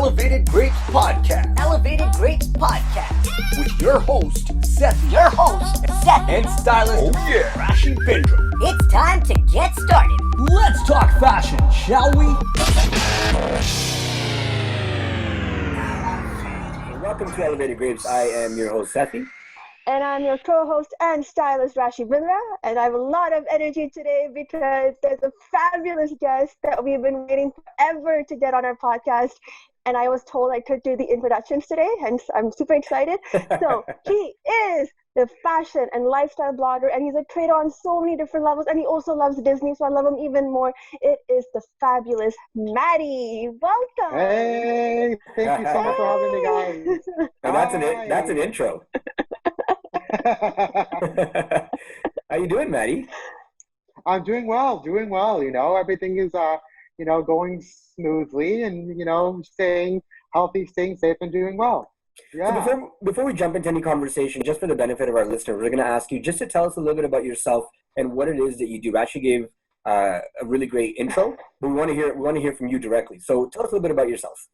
Elevated Grapes Podcast. Elevated Grapes Podcast. With your host, Sethi. Your host, Sethi. And Stylist Rashi Bindra. It's time to get started. Let's talk fashion, shall we? Welcome to Elevated Grapes. I am your host, Sethi. And I'm your co-host and stylist, Rashi Bindra. And I have a lot of energy today because there's a fabulous guest that we've been waiting forever to get on our podcast. And I was told I could do the introductions today, hence I'm super excited. So he is the fashion and lifestyle blogger, and he's a trader on so many different levels. And he also loves Disney, so I love him even more. It is the fabulous Mattys. Welcome. Hey, thank you so much for having me, guys. And that's an intro. How you doing, Matty? I'm doing well. You know, everything is, going smoothly and, staying healthy, staying safe, and doing well. Yeah. So before we jump into any conversation, just for the benefit of our listeners, we're going to ask you just to tell us a little bit about yourself and what it is that you do. We actually gave a really great intro, but we want to hear from you directly. So tell us a little bit about yourself.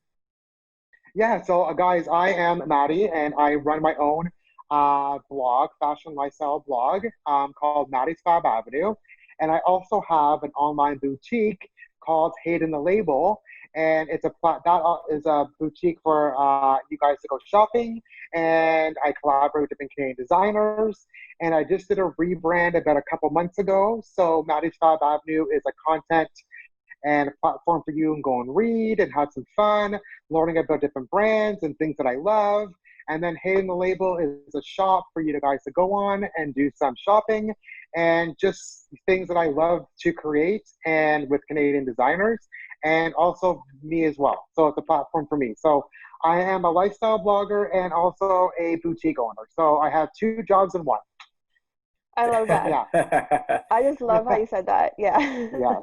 Yeah. So, guys, I am Matty, and I run my own blog, fashion lifestyle blog, called Mattys Fab Avenue. And I also have an online boutique called Hayden the Label. And that is a boutique for you guys to go shopping. And I collaborate with different Canadian designers. And I just did a rebrand about a couple months ago. So Mattys Fab Avenue is a content and a platform for you and go and read and have some fun, learning about different brands and things that I love. And then Hayden the Label is a shop for you guys to go on and do some shopping and just things that I love to create and with Canadian designers and also me as well. So it's a platform for me. So I am a lifestyle blogger and also a boutique owner. So I have two jobs in one. I love that. Yeah. I just love how you said that. Yeah. Yes.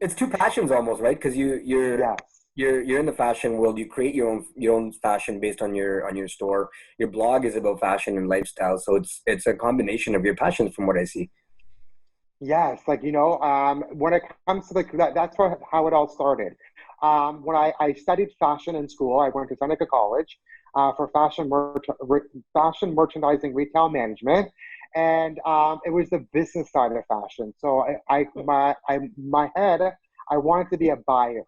It's two passions almost, right? Because you're in the fashion world. You create your own fashion based on your store. Your blog is about fashion and lifestyle, so it's a combination of your passions, from what I see. Yes, when it comes to that's how it all started. When I studied fashion in school, I went to Seneca College for fashion merchandising retail management, and it was the business side of fashion. So my head, I wanted to be a buyer.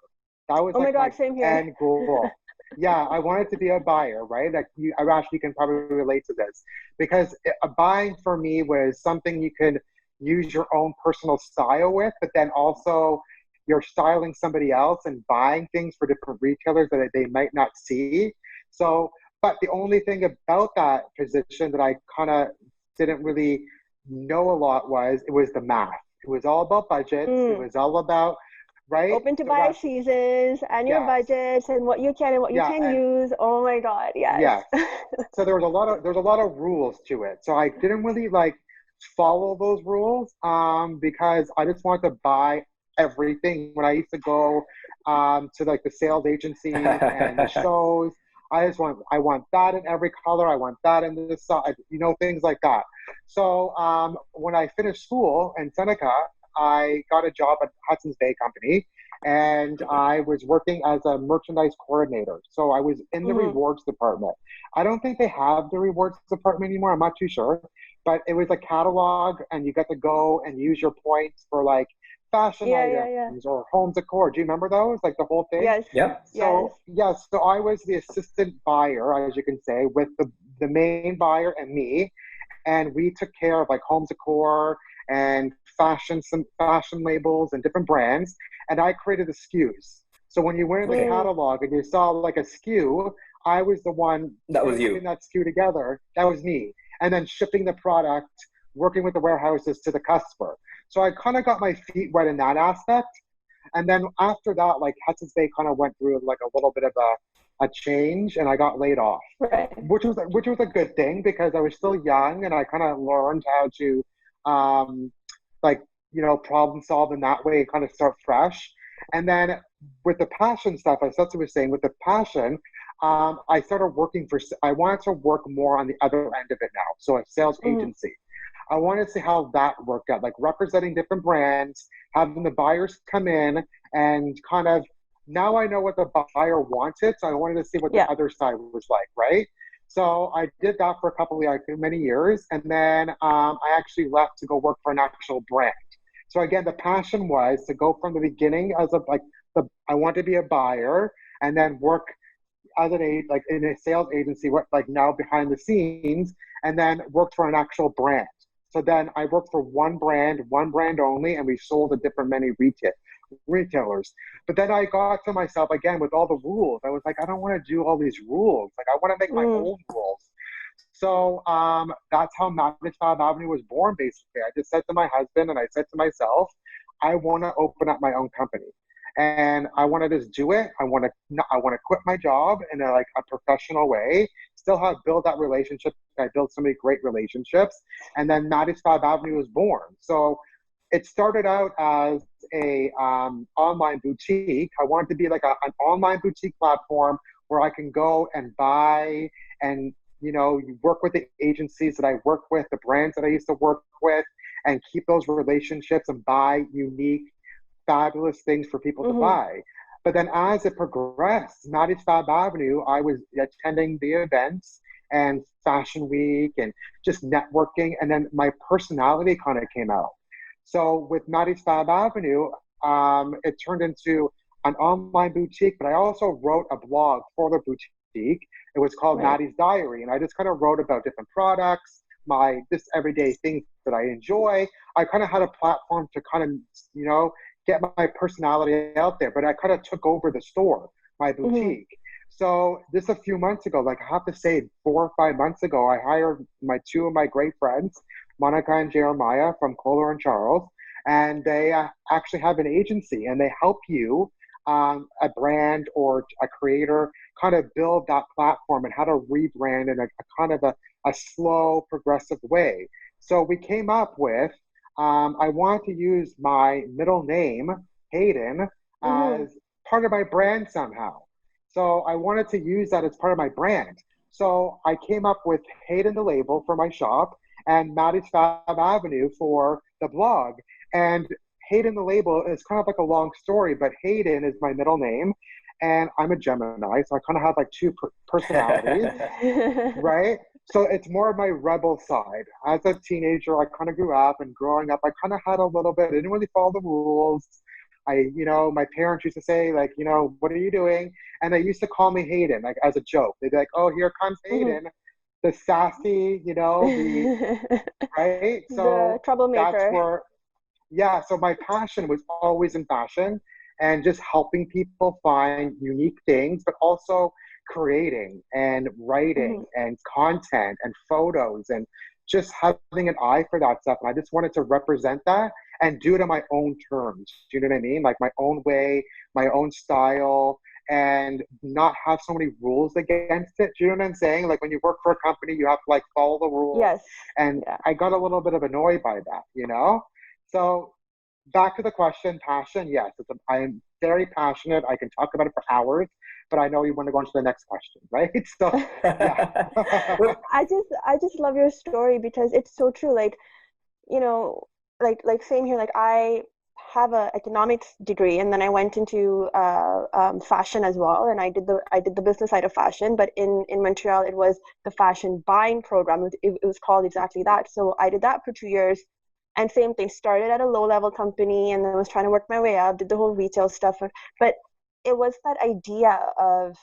That was my same here. end goal. Yeah, I wanted to be a buyer, right? You can probably relate to this because buying for me was something you could use your own personal style with, but then also you're styling somebody else and buying things for different retailers that they might not see. So, but the only thing about that position that I kind of didn't really know a lot was the math. It was all about budgets. It was all about open to buy seasons and your budgets and what you can and what you can use. Oh my God, yes. Yeah. So there was a lot of rules to it. So I didn't really follow those rules because I just wanted to buy everything. When I used to go to the sales agencies and the shows, I want that in every color. I want that in this, things like that. So when I finished school in Seneca, I got a job at Hudson's Bay Company, and I was working as a merchandise coordinator. So I was in the rewards department. I don't think they have the rewards department anymore. I'm not too sure, but it was a catalog, and you got to go and use your points for fashion items or home decor. Do you remember those? The whole thing? Yes. Yep. So yes. So I was the assistant buyer, as you can say, with the main buyer and me, and we took care of home decor and some fashion labels and different brands, and I created the SKUs. So when you went in the catalog and you saw a SKU, I was the one that was you putting that SKU together. That was me, and then shipping the product, working with the warehouses to the customer. So I kind of got my feet wet in that aspect, and then after that, Hudson's Bay kind of went through a little bit of a change, and I got laid off, which was a good thing because I was still young and I kind of learned how to problem solve in that way, kind of start fresh. And then with the passion stuff, as Setsi was saying, with the passion, I started I wanted to work more on the other end of it now. So a sales agency. I wanted to see how that worked out, representing different brands, having the buyers come in and kind of now I know what the buyer wanted, so I wanted to see what the other side was like, right? So I did that for a couple of many years, and then I actually left to go work for an actual brand. So again, the passion was to go from the beginning as I want to be a buyer, and then work as in a sales agency, now behind the scenes, and then worked for an actual brand. So then I worked for one brand only, and we sold to different many retailers. But then I got to myself again with all the rules. I was like, I don't want to do all these rules. Like, I want to make my own rules. So that's how Mattys Fab Avenue was born, basically. I just said to my husband and I said to myself, I want to open up my own company. And I want to just do it. I want to quit my job in a professional way, still build that relationship. I built so many great relationships. And then Mattys Fab Avenue was born. So it started out as a online boutique. I wanted to be like an online boutique platform where I can go and buy and, you work with the agencies that I work with, the brands that I used to work with, and keep those relationships and buy unique, fabulous things for people to buy. But then as it progressed, Mattys Fab Avenue, I was attending the events and Fashion Week and just networking, and then my personality kind of came out. So with Mattys Fab Avenue, it turned into an online boutique, but I also wrote a blog for the boutique. It was called Matty's Diary, and I just kind of wrote about different products, my just everyday things that I enjoy. I kind of had a platform to kind of, get my personality out there, but I kind of took over the store, my boutique. So just a few months ago, I have to say 4 or 5 months ago, I hired two of my great friends, Monica and Jeremiah from Kohler and Charles, and they actually have an agency, and they help you, a brand or a creator, kind of build that platform and how to rebrand in a kind of a slow, progressive way. So we came up with, I want to use my middle name, Hayden, as part of my brand somehow. So I wanted to use that as part of my brand. So I came up with Hayden the label for my shop and Mattys Fab Avenue for the blog. And Hayden the label is kind of like a long story, but Hayden is my middle name. And I'm a Gemini, so I kind of have two personalities, right? So it's more of my rebel side. As a teenager, I kind of grew up, and growing up, I kind of had a little bit, I didn't really follow the rules. My parents used to say, what are you doing? And they used to call me Hayden, as a joke. They'd be like, oh, here comes Hayden, the sassy, right? So the troublemaker. That's where, so my passion was always in fashion and just helping people find unique things, but also creating and writing and content and photos and just having an eye for that stuff. And I just wanted to represent that and do it on my own terms. Do you know what I mean? Like my own way, my own style, and not have so many rules against it. Do you know what I'm saying? Like when you work for a company, you have to follow the rules. Yes. And I got a little bit of annoyed by that, So back to the question, passion. Yes, I am very passionate. I can talk about it for hours, but I know you want to go on to the next question, right? So, yeah. I just love your story because it's so true. Same here. I have a economics degree, and then I went into fashion as well, and I did the business side of fashion. But in Montreal, it was the fashion buying program. It was called exactly that. So I did that for 2 years. And same thing, started at a low-level company and then was trying to work my way up, did the whole retail stuff. But it was that idea of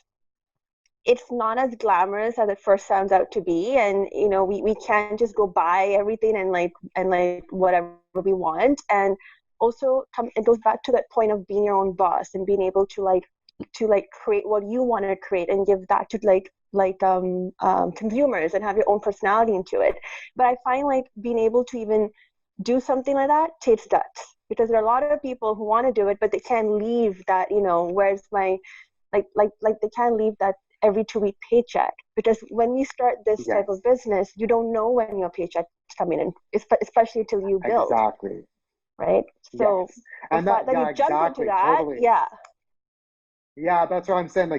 it's not as glamorous as it first sounds out to be. And, we can't just go buy everything and whatever we want. And also it goes back to that point of being your own boss and being able to create what you want to create and give that to consumers and have your own personality into it. But I find being able to even do something like that takes guts, because there are a lot of people who want to do it, but they can't leave that, where's my, they can't leave that every 2-week paycheck, because when you start this type of business, you don't know when your paycheck's coming in, especially till you build. Exactly. Right? So and that you jump into that, totally. yeah. Yeah, that's what I'm saying.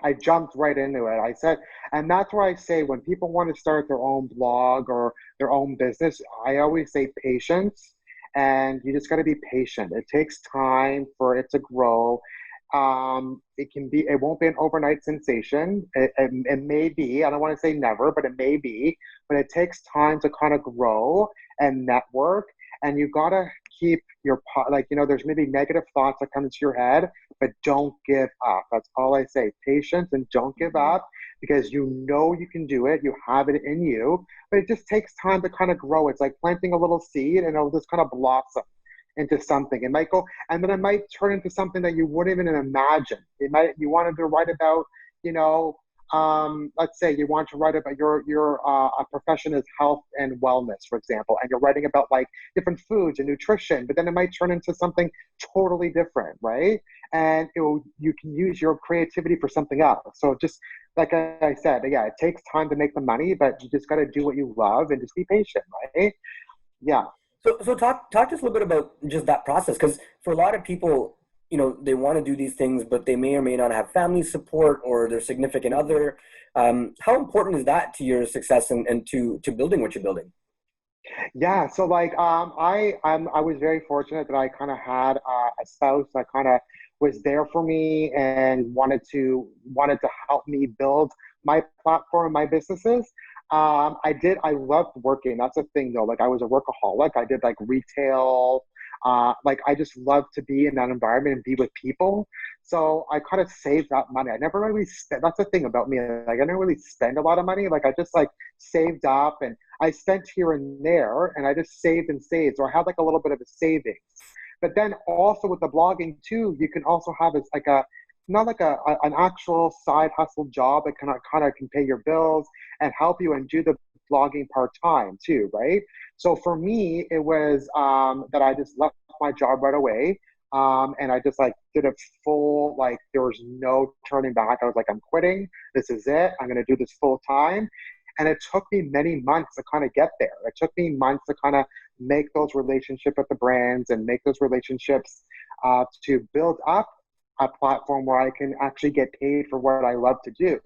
I jumped right into it. I said, and that's why I say when people want to start their own blog or their own business, I always say patience, and you just got to be patient. It takes time for it to grow. it won't be an overnight sensation. It may be, I don't want to say never, but it may be, but it takes time to kind of grow and network. And you got to keep there's maybe negative thoughts that come into your head, but don't give up. That's all I say. Patience and don't give up, because you can do it. You have it in you, but it just takes time to kind of grow. It's like planting a little seed, and it'll just kind of blossom into something. It might go, and then it might turn into something that you wouldn't even imagine. You wanted to write about, let's say you want to write about your a profession is health and wellness, for example, and you're writing about like different foods and nutrition, but then it might turn into something totally different, right? And you can use your creativity for something else. So just like I said, yeah, it takes time to make the money, but you just got to do what you love and just be patient, right? Yeah. So talk to us a little bit about just that process, because for a lot of people, they want to do these things, but they may or may not have family support or their significant other. How important is that to your success and to building what you're building? Yeah, so like I was very fortunate that I kind of had a spouse that kind of was there for me and wanted to help me build my platform, my businesses. I loved working. That's the thing though. Like I was a workaholic. I did like retail. Like I just love to be in that environment and be with people. So I kind of saved that money. I never really spent. That's the thing about me. Like I didn't really spend a lot of money. Like I just like saved up, and I spent here and there, and I just saved and saved. So I had like a little bit of a savings. But then also with the blogging too, you can also have it's like an actual side hustle job that kind of can pay your bills and help you and do the blogging part-time too, right? So for me, it was that I just left my job right away. And I just like did a full, like there was no turning back. I was like, I'm quitting. This is it. I'm going to do this full time. And it took me many months to kind of get there. It took me months to kind of make those relationships with the brands and make those relationships to build up a platform where I can actually get paid for what I love to do.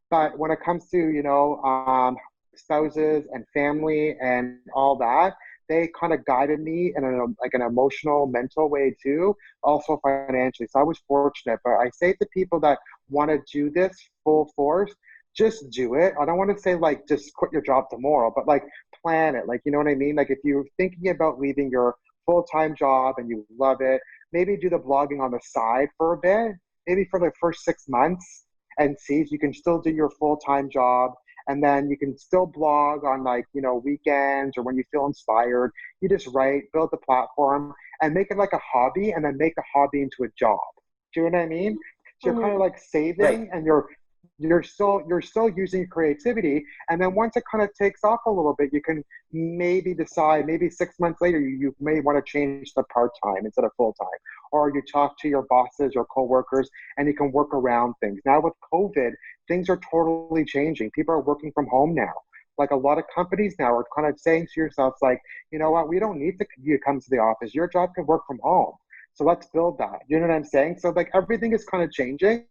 But when it comes to, spouses and family and all that, they kind of guided me in an emotional, mental way too, also financially. So I was fortunate. But I say to people that want to do this full force, just do it. I don't want to say like just quit your job tomorrow, but like plan it. Like, you know what I mean? Like if you're thinking about leaving your full-time job and you love it, maybe do the blogging on the side for a bit, maybe for the first 6 months, and see if you can still do your full-time job. And then you can still blog on weekends or when you feel inspired. You just write, build the platform, and make it like a hobby, and then make the hobby into a job. Do you know what I mean? So you're kind of like saving, right, and you're still using creativity. And then once it kind of takes off a little bit, you can maybe decide, maybe 6 months later, you may want to change the part-time instead of full-time, or you talk to your bosses or coworkers and you can work around things. Now with COVID, things are totally changing. People are working from home now. Like a lot of companies now are kind of saying to yourselves, like, you know what, we don't need you to come to the office. Your job can work from home. So let's build that. You know what I'm saying? So like everything is kind of changing.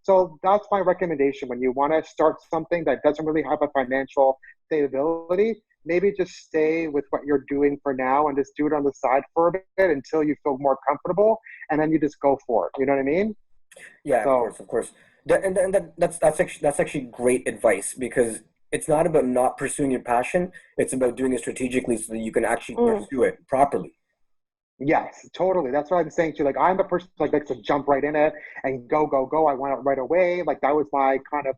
So that's my recommendation. When you want to start something that doesn't really have a financial stability, maybe just stay with what you're doing for now and just do it on the side for a bit until you feel more comfortable, and then you just go for it. You know what I mean? Yeah, so, of course. That's actually great advice, because it's not about not pursuing your passion. It's about doing it strategically so that you can actually pursue it properly. Yes, totally. That's what I'm saying too. Like I'm the person like likes to jump right in it and go. I want it right away. Like that was my kind of.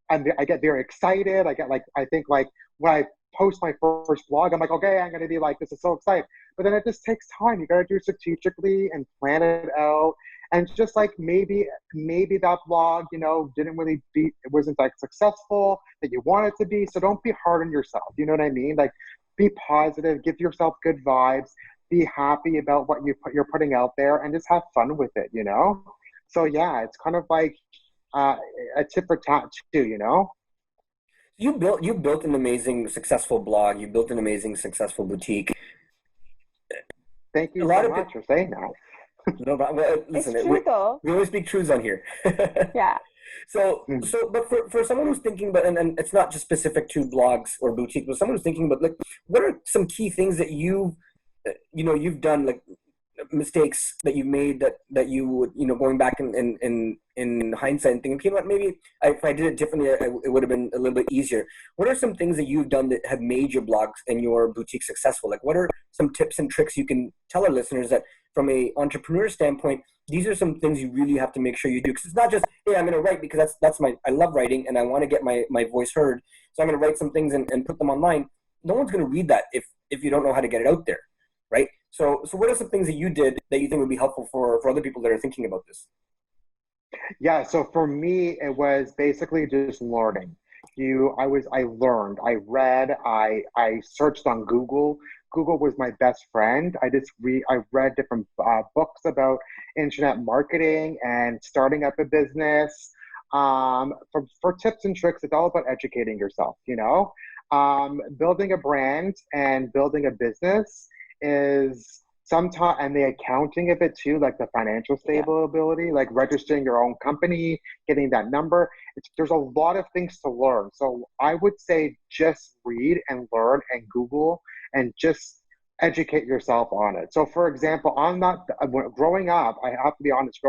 I get very excited. I think like when I post my first blog, I'm like, okay, I'm gonna be like, this is so exciting. But then it just takes time. You gotta do it strategically and plan it out. And just like maybe that blog, it wasn't like successful that you want it to be. So don't be hard on yourself. You know what I mean? Like be positive, give yourself good vibes. Be happy about what you're putting out there, and just have fun with it, So yeah, it's kind of like a tit for tat too, You built an amazing, successful blog. You built an amazing, successful boutique. Thank you so much for saying that. No, but listen, it's true, though. We always speak truths on here. Yeah. But for someone who's thinking about, and it's not just specific to blogs or boutiques, but someone who's thinking about, like, what are some key things that you've done, like mistakes that you've made that you would, going back in hindsight and thinking, maybe if I did it differently, it would have been a little bit easier. What are some things that you've done that have made your blogs and your boutique successful? Like, what are some tips and tricks you can tell our listeners that from a entrepreneur standpoint, these are some things you really have to make sure you do? Because it's not just, hey, I'm going to write because I love writing and I want to get my voice heard. So I'm going to write some things and put them online. No one's going to read that if you don't know how to get it out there, right? So what are some things that you did that you think would be helpful for other people that are thinking about this? Yeah, so for me, it was basically just learning. I learned, I read, I searched on Google. Google was my best friend. I read different books about internet marketing and starting up a business. For tips and tricks, it's all about educating yourself, building a brand and building a business is sometimes, and the accounting of it too, like the financial stability, like registering your own company, getting that number. There's a lot of things to learn. So I would say just read and learn and Google and just educate yourself on it. So for example, growing up, I have to be honest,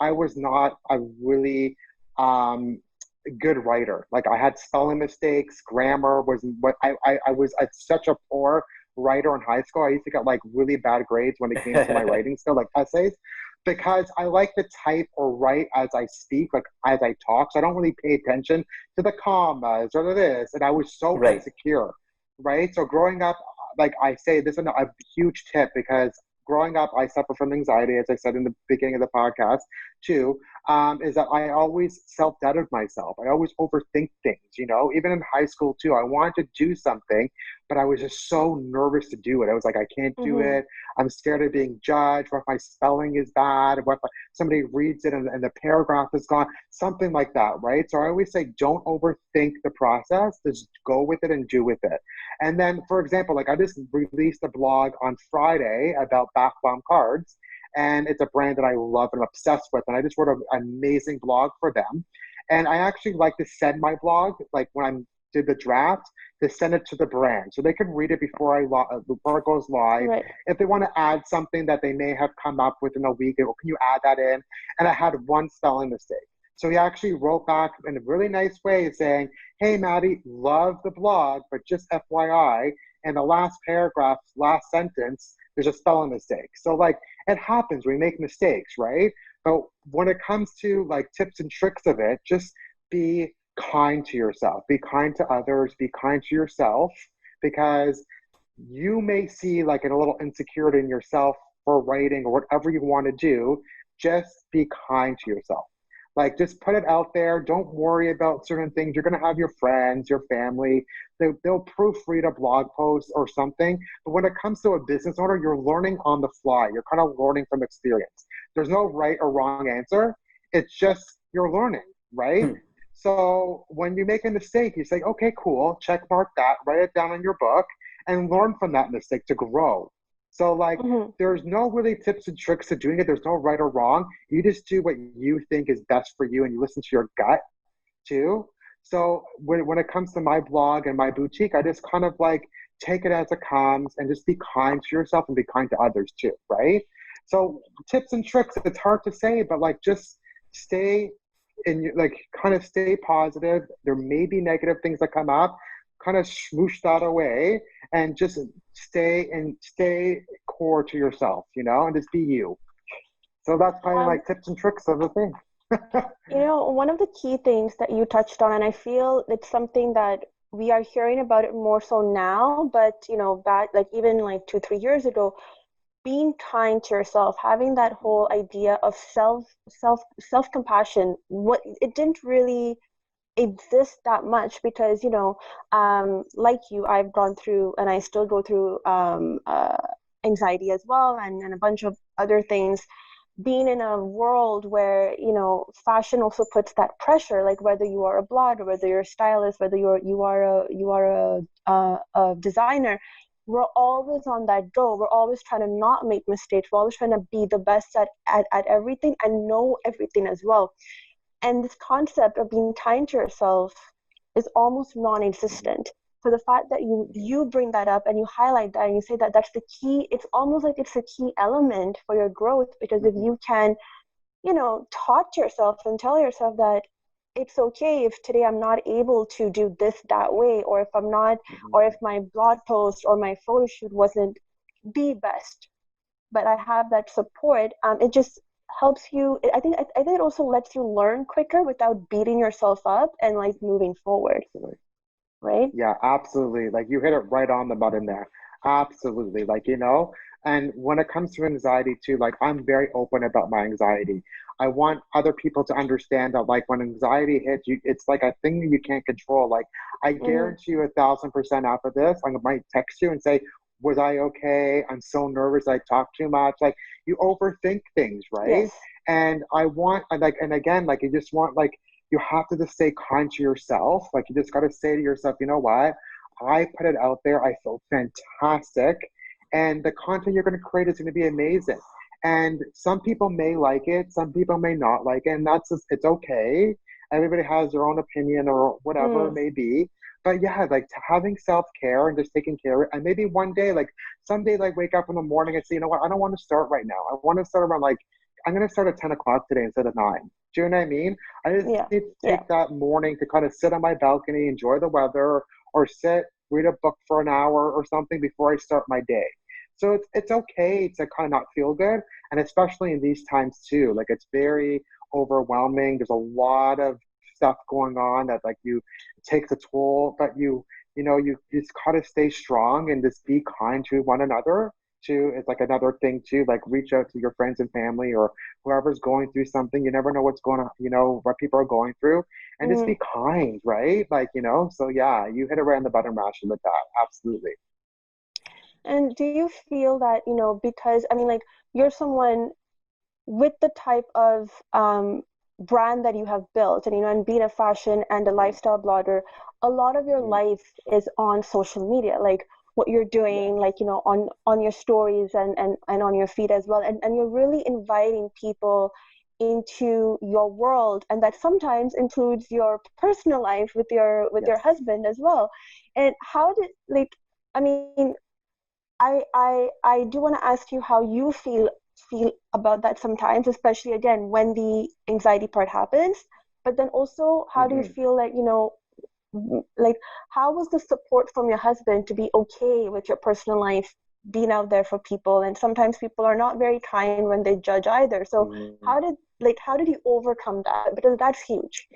I was not a really good writer. Like I had spelling mistakes, grammar was what I was such a poor writer in high school. I used to get like really bad grades when it came to my writing skill, like essays, because I like to type or write as I speak, like as I talk. So I don't really pay attention to the commas or this. And I was so insecure, right? So growing up, like I say, this is a huge tip because growing up, I suffer from anxiety, as I said in the beginning of the podcast too, is that I always self-doubted myself. I always overthink things, even in high school too. I wanted to do something, but I was just so nervous to do it. I was like, I can't do it. I'm scared of being judged. What if my spelling is bad? What if somebody reads it and the paragraph is gone? Something like that, right? So I always say, don't overthink the process. Just go with it and do with it. And then, for example, like I just released a blog on Friday about bath bomb cards. And it's a brand that I love and I'm obsessed with. And I just wrote an amazing blog for them. And I actually like to send my blog, like when I did the draft, to send it to the brand so they can read it before it goes live. Right. If they want to add something that they may have come up with in a week, can you add that in? And I had one spelling mistake. So he actually wrote back in a really nice way saying, hey, Maddie, love the blog, but just FYI, in the last paragraph, last sentence, there's a spelling mistake. So like it happens, we make mistakes, right? But when it comes to like tips and tricks of it, just be kind to yourself, be kind to others, be kind to yourself, because you may see like a little insecurity in yourself for writing or whatever you want to do. Just be kind to yourself. Like, just put it out there. Don't worry about certain things. You're going to have your friends, your family. They'll proofread a blog post or something. But when it comes to a business owner, you're learning on the fly. You're kind of learning from experience. There's no right or wrong answer. It's just you're learning, right? So when you make a mistake, you say, okay, cool, check mark that, write it down in your book, and learn from that mistake to grow. So like, there's no really tips and tricks to doing it. There's no right or wrong. You just do what you think is best for you, and you listen to your gut too. So when it comes to my blog and my boutique, I just kind of like take it as it comes and just be kind to yourself and be kind to others too, right? So tips and tricks, it's hard to say, but like just stay in, like kind of stay positive. There may be negative things that come up, kind of smoosh that away and just stay core to yourself, and just be you. So that's kind of like tips and tricks of the thing. One of the key things that you touched on, and I feel it's something that we are hearing about it more so now, but back like even like 2-3 years ago, being kind to yourself, having that whole idea of self-compassion, it didn't really exist that much because like you, I've gone through and I still go through anxiety as well, and a bunch of other things. Being in a world where fashion also puts that pressure, like whether you are a blogger, whether you're a stylist, whether you are a designer, we're always on that go. We're always trying to not make mistakes. We're always trying to be the best at everything and know everything as well. And this concept of being kind to yourself is almost non-existent. for the fact that you bring that up and you highlight that and you say that that's the key, it's almost like it's a key element for your growth, because if you can, talk to yourself and tell yourself that it's okay if today I'm not able to do this that way, or if I'm not, or if my blog post or my photo shoot wasn't the best, but I have that support, it just helps you. I think it also lets you learn quicker without beating yourself up and like moving forward. Right? Yeah, absolutely. Like you hit it right on the button there. Absolutely. Like, and when it comes to anxiety too, like I'm very open about my anxiety. I want other people to understand that like when anxiety hits you, it's like a thing that you can't control. Like I guarantee you 1,000% after this, I might text you and say, was I okay? I'm so nervous. I talk too much. Like you overthink things, right? Yes. And I want like, and again, like you just want like, you have to just stay kind to yourself. Like you just got to say to yourself, you know what? I put it out there. I feel fantastic. And the content you're going to create is going to be amazing. And some people may like it. Some people may not like it. And that's just, it's okay. Everybody has their own opinion or whatever it may be. But yeah, like having self-care and just taking care of it. And maybe one day, like someday, like wake up in the morning and say, you know what? I don't want to start right now. I want to start around like, I'm going to start at 10 o'clock today instead of 9. Do you know what I mean? I just need to take that morning to kind of sit on my balcony, enjoy the weather, or sit, read a book for an hour or something before I start my day. So it's okay to kind of not feel good. And especially in these times too, like it's very overwhelming. There's a lot of stuff going on that like it takes a toll, but you just gotta stay strong and just be kind to one another too. It's like another thing too, like reach out to your friends and family or whoever's going through something. You never know what's going on, what people are going through, and just be kind, right? Like, so yeah, you hit it right on the button, Rashi, with that. Absolutely. And do you feel that, because I mean, like you're someone with the type of brand that you have built, and being a fashion and a lifestyle blogger, a lot of your life is on social media, like what you're doing, like, on your stories and on your feed as well. And you're really inviting people into your world. And that sometimes includes your personal life with your husband as well. And how did, like, I mean, I do want to ask you how you feel about that sometimes, especially again when the anxiety part happens. But then also, how do you feel like, like how was the support from your husband to be okay with your personal life being out there for people? And sometimes people are not very kind when they judge either. So how did you overcome that? Because that's huge.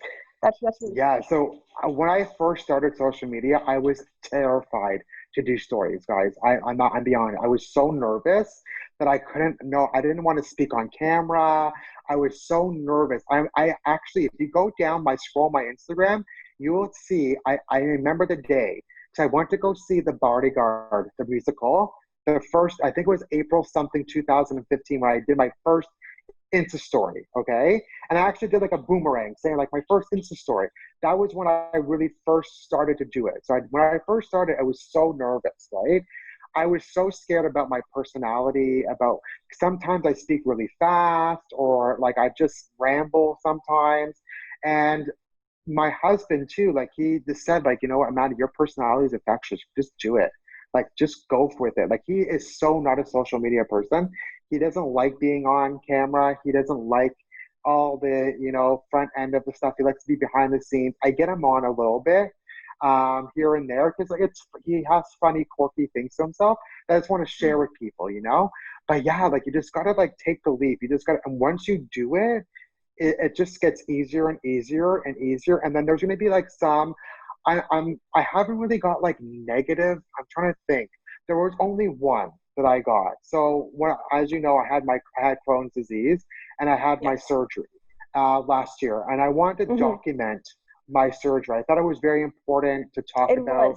That's really huge. So when I first started social media, I was terrified to do stories, guys. I'm beyond. I was so nervous that I didn't want to speak on camera. I was so nervous. I actually, if you go down my Instagram, you will see, I remember the day, because I went to go see The Bodyguard, the musical, the first, I think it was April something 2015, when I did my first Insta story, okay? And I actually did like a boomerang saying like my first Insta story. That was when I really first started to do it. So when I first started, I was so nervous, right? I was so scared about my personality, about sometimes I speak really fast or like I just ramble sometimes. And my husband too, like he just said like, you know what, Amanda, your personality is infectious. Just do it. Like, just go with it. Like, he is so not a social media person. He doesn't like being on camera. He doesn't like all the, front end of the stuff. He likes to be behind the scenes. I get him on a little bit here and there because like he has funny, quirky things to himself that I just want to share with people, But yeah, like you just gotta like take the leap. You just gotta, and once you do it, it just gets easier and easier and easier. And then there's gonna be like some. I haven't really got like negative. I'm trying to think. There was only one that I got. So as you know, I had Crohn's disease and I had my surgery last year, and I wanted to document my surgery. I thought it was very important to talk about.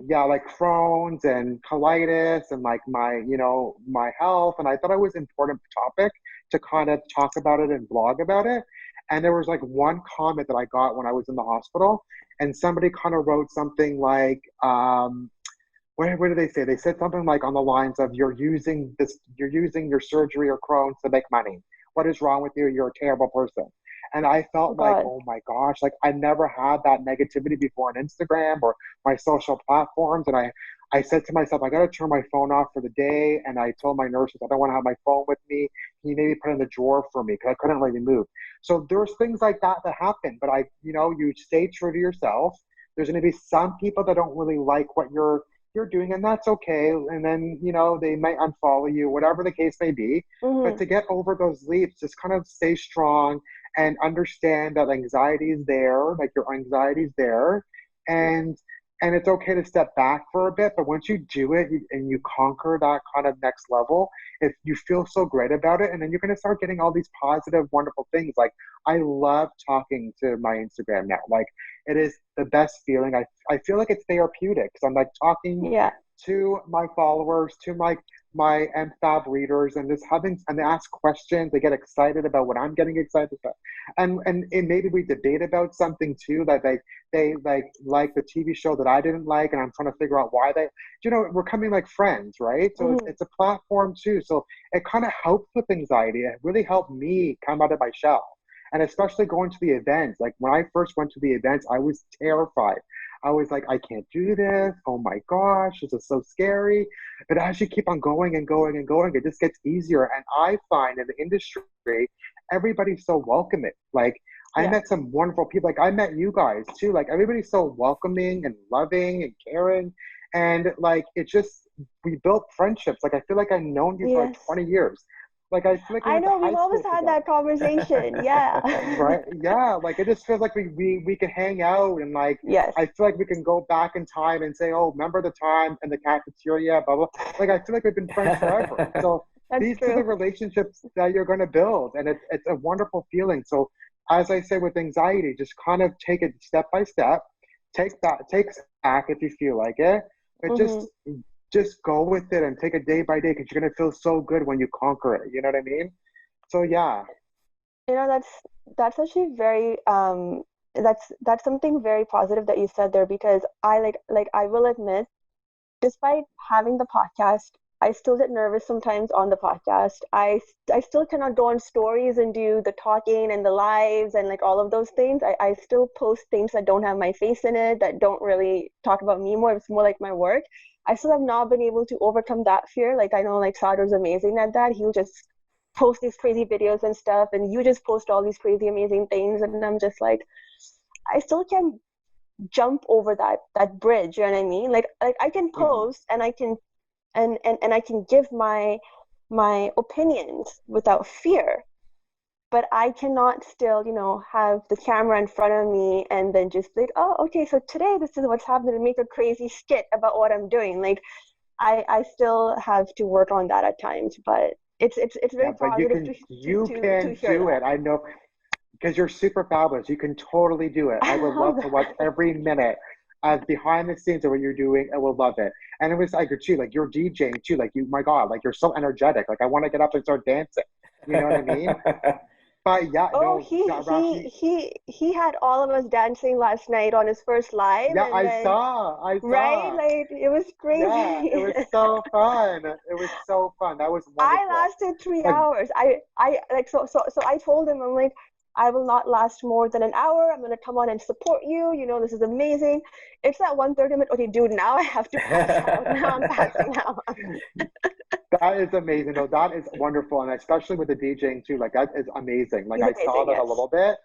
Yeah, like Crohn's and colitis and like my health. And I thought it was an important topic to kind of talk about it and blog about it. And there was like one comment that I got when I was in the hospital, and somebody kind of wrote something like, what did they say? They said something like on the lines of, you're using your surgery or Crohn's to make money. What is wrong with you? You're a terrible person. And I felt like, oh my gosh, like I never had that negativity before on Instagram or my social platforms. And I said to myself, I got to turn my phone off for the day. And I told my nurses, I don't want to have my phone with me. Can you maybe put it in the drawer for me? Because I couldn't really move. So there's things like that happen. But you stay true to yourself. There's going to be some people that don't really like what you're doing, and that's okay. And then, they might unfollow you, whatever the case may be. But to get over those leaps, just kind of stay strong and understand that anxiety is there, like your anxiety is there. And it's okay to step back for a bit, but once you do it and you conquer that kind of next level, if you feel so great about it, and then you're going to start getting all these positive, wonderful things. Like I love talking to my Instagram now. Like it is the best feeling. I feel like it's therapeutic because I'm like talking to my followers, to my MFab readers, and just and they ask questions. They get excited about what I'm getting excited about, and maybe we debate about something too that they like the TV show that I didn't like, and I'm trying to figure out why we're coming like friends, right? So it's a platform too. So it kind of helps with anxiety. It really helped me come out of my shell. And especially going to the events. Like when I first went to the events, I was terrified. I was like, I can't do this. Oh my gosh, this is so scary. But as you keep on going and going and going, it just gets easier. And I find in the industry, everybody's so welcoming. Like I met some wonderful people. Like I met you guys too. Like everybody's so welcoming and loving and caring. And like, we built friendships. Like I feel like I've known you for like 20 years. Like I feel like I know we've always had that conversation. Yeah. Right. Yeah. Like it just feels like we can hang out and like I feel like we can go back in time and say, oh, remember the time in the cafeteria, blah blah. Like I feel like we've been friends forever. So these are the relationships that you're going to build, and it's a wonderful feeling. So as I say with anxiety, just kind of take it step by step. Take back if you feel like it, but just go with it and take it day by day, because you're going to feel so good when you conquer it. You know what I mean? So yeah. That's actually very that's something very positive that you said there, because I will admit, despite having the podcast, I still get nervous sometimes on the podcast. I still cannot go on stories and do the talking and the lives and like all of those things. I still post things that don't have my face in it, that don't really talk about me more. It's more like my work. I still have not been able to overcome that fear. Like I know like Sadar's amazing at that. He'll just post these crazy videos and stuff, and you just post all these crazy amazing things, and I'm just like, I still can't jump over that bridge, you know what I mean? Like I can post and I can and I can give my opinions without fear, but I cannot still, have the camera in front of me and then just like, oh, okay, so today this is what's happening, and make a crazy skit about what I'm doing. Like I still have to work on that at times, but it's very positive you can do it. I know, because you're super fabulous. You can totally do it. I would love to watch every minute of behind the scenes of what you're doing. I will love it. And it was like too, like you're DJing too. Like my God, like you're so energetic. Like I want to get up and start dancing. You know what I mean? But yeah, he had all of us dancing last night on his first live. Yeah, I saw. Right, like it was crazy. Yeah, it was so fun. It was so fun. That was wonderful. I lasted 3 hours. I so I told him, I'm like, I will not last more than an hour. I'm gonna come on and support you. This is amazing. It's at 1:30. I'm like, okay, dude, now I have to pass out. Now I'm passing out. That is amazing. No, that is wonderful, and especially with the DJing too. Like that is amazing. Like I saw that a little bit,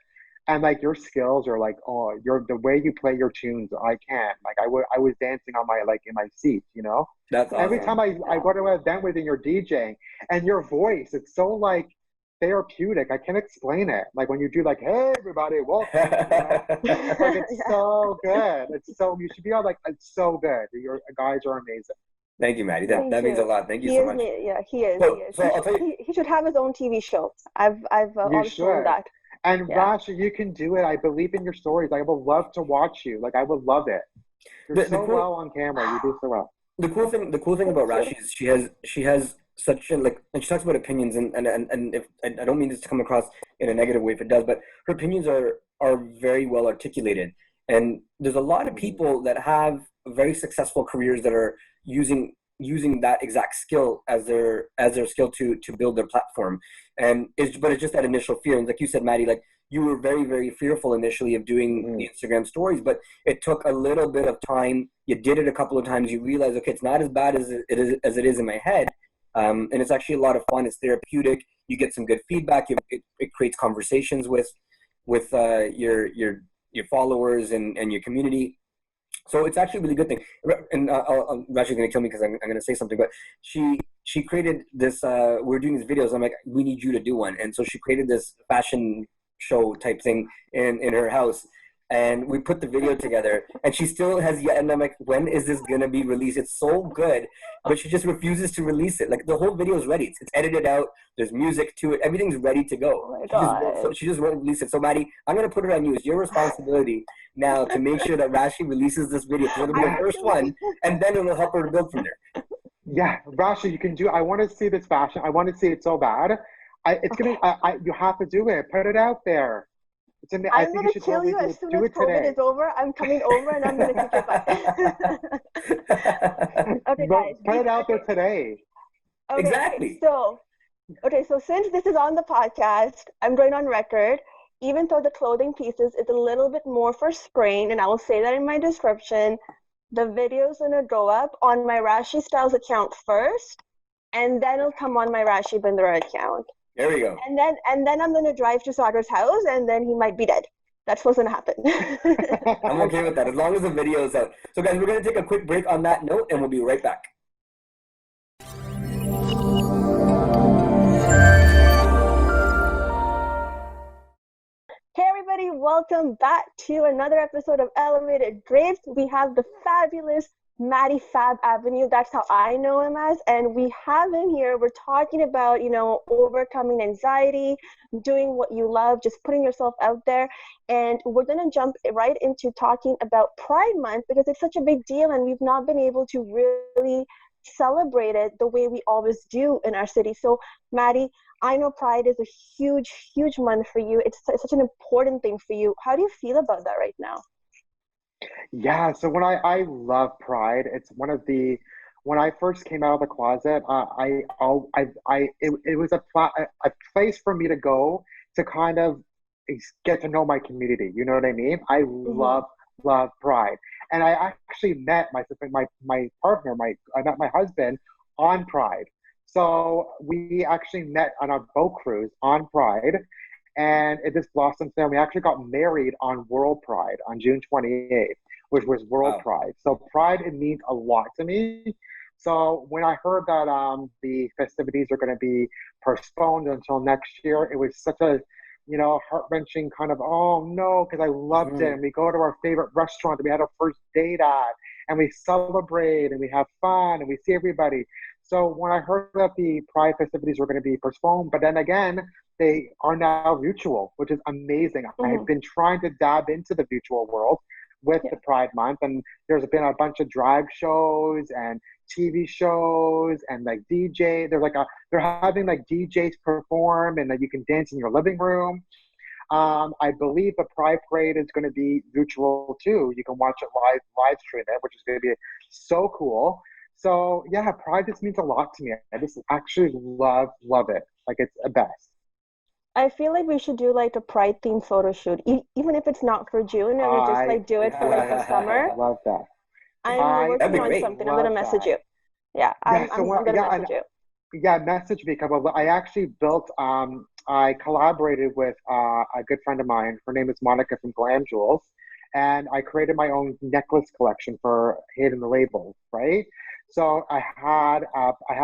and like your skills are like, oh, the way you play your tunes. I can't. Like I was dancing on my in my seat. That's awesome. Every time I go to an event with you, you're DJing, and your voice, it's so like therapeutic. I can't explain it. Like when you do like, hey everybody, welcome. Like it's so good. It's so, you should be on like, it's so good. Your guys are amazing. Thank you, Maddie. That means a lot. Thank you so much. Yeah, he is. He should have his own TV show. I've always told that. And Rashi, you can do it. I believe in your stories. I would love to watch you. Like I would love it. You're so well on camera. You do so well. The cool thing about Rashi is she has such and she talks about opinions, and if I don't mean this to come across in a negative way if it does, but her opinions are very well articulated. And there's a lot of people that have very successful careers that are using using that exact skill as their skill to build their platform. But it's just that initial fear. And like you said, Maddie, like you were very, very fearful initially of doing the Instagram stories, but it took a little bit of time. You did it a couple of times. You realize, okay, it's not as bad as it is in my head. And it's actually a lot of fun. It's therapeutic. You get some good feedback. It creates conversations with your followers and your community. So it's actually a really good thing. And I'm actually going to kill me because I'm going to say something. But she created this. We're doing these videos. I'm like, we need you to do one. And so she created this fashion show type thing in her house. And we put the video together, and she still has yet. And I'm like, when is this gonna be released? It's so good, but she just refuses to release it. Like the whole video is ready; it's edited out. There's music to it. Everything's ready to go. Oh my God. She just won't release it. So Maddie, I'm gonna put it on you. It's your responsibility now to make sure that Rashi releases this video. It'll be the first one, and then it'll help her to build from there. Yeah, Rashi, you can do. I want to see this fashion. I want to see it so bad. You have to do it. Put it out there. I'm going to kill you as soon as COVID is over. I'm coming over and I'm going to kick your butt. Okay, guys. Put it out there today. Okay, exactly. So since this is on the podcast, I'm going on record. Even though the clothing pieces is a little bit more for spring, and I will say that in my description, the video is going to go up on my Rashi Styles account first, and then it'll come on my Rashi Bindra account. There we go. And then I'm going to drive to Sagar's house, and then he might be dead. That's what's going to happen. I'm okay with that, as long as the video is out. So guys, we're going to take a quick break on that note, and we'll be right back. Hey everybody, welcome back to another episode of Elevated Grapes. We have the fabulous Mattys Fab Avenue, that's how I know him as, and we have him here. We're talking about, overcoming anxiety, doing what you love, just putting yourself out there, and we're going to jump right into talking about Pride Month because it's such a big deal and we've not been able to really celebrate it the way we always do in our city. So, Maddie, I know Pride is a huge, huge month for you. It's such an important thing for you. How do you feel about that right now? Yeah, so I love Pride. It's one of the when I first came out of the closet, it was a place for me to go to kind of get to know my community. You know what I mean? I love Pride, and I actually met my partner. I met my husband on Pride. So we actually met on a boat cruise on Pride. And it just blossomed there. We actually got married on World Pride on June 28th, which was World Pride. So Pride, it means a lot to me. So when I heard that the festivities are going to be postponed until next year, it was such a, heart-wrenching kind of, oh no, because I loved it. And we go to our favorite restaurant that we had our first date at, and we celebrate and we have fun and we see everybody. So when I heard that the Pride festivities were going to be postponed, but then again, they are now virtual, which is amazing. I have been trying to dab into the virtual world with the Pride Month, and there's been a bunch of drag shows and TV shows and like DJ. They're having like DJs perform, and you can dance in your living room. I believe the Pride Parade is going to be virtual too. You can watch it live stream it, which is going to be so cool. So yeah, Pride just means a lot to me. I just actually love it. Like it's the best. I feel like we should do like a Pride themed photo shoot, even if it's not for June, and we just like do it for like the summer. I love that. I'm working on something. I'm gonna message you. Yeah, I'm gonna message you. Yeah, message me. I actually built. I collaborated with a good friend of mine. Her name is Monica from Glam Jewels, and I created my own necklace collection for Hidden the Label. Right. So I have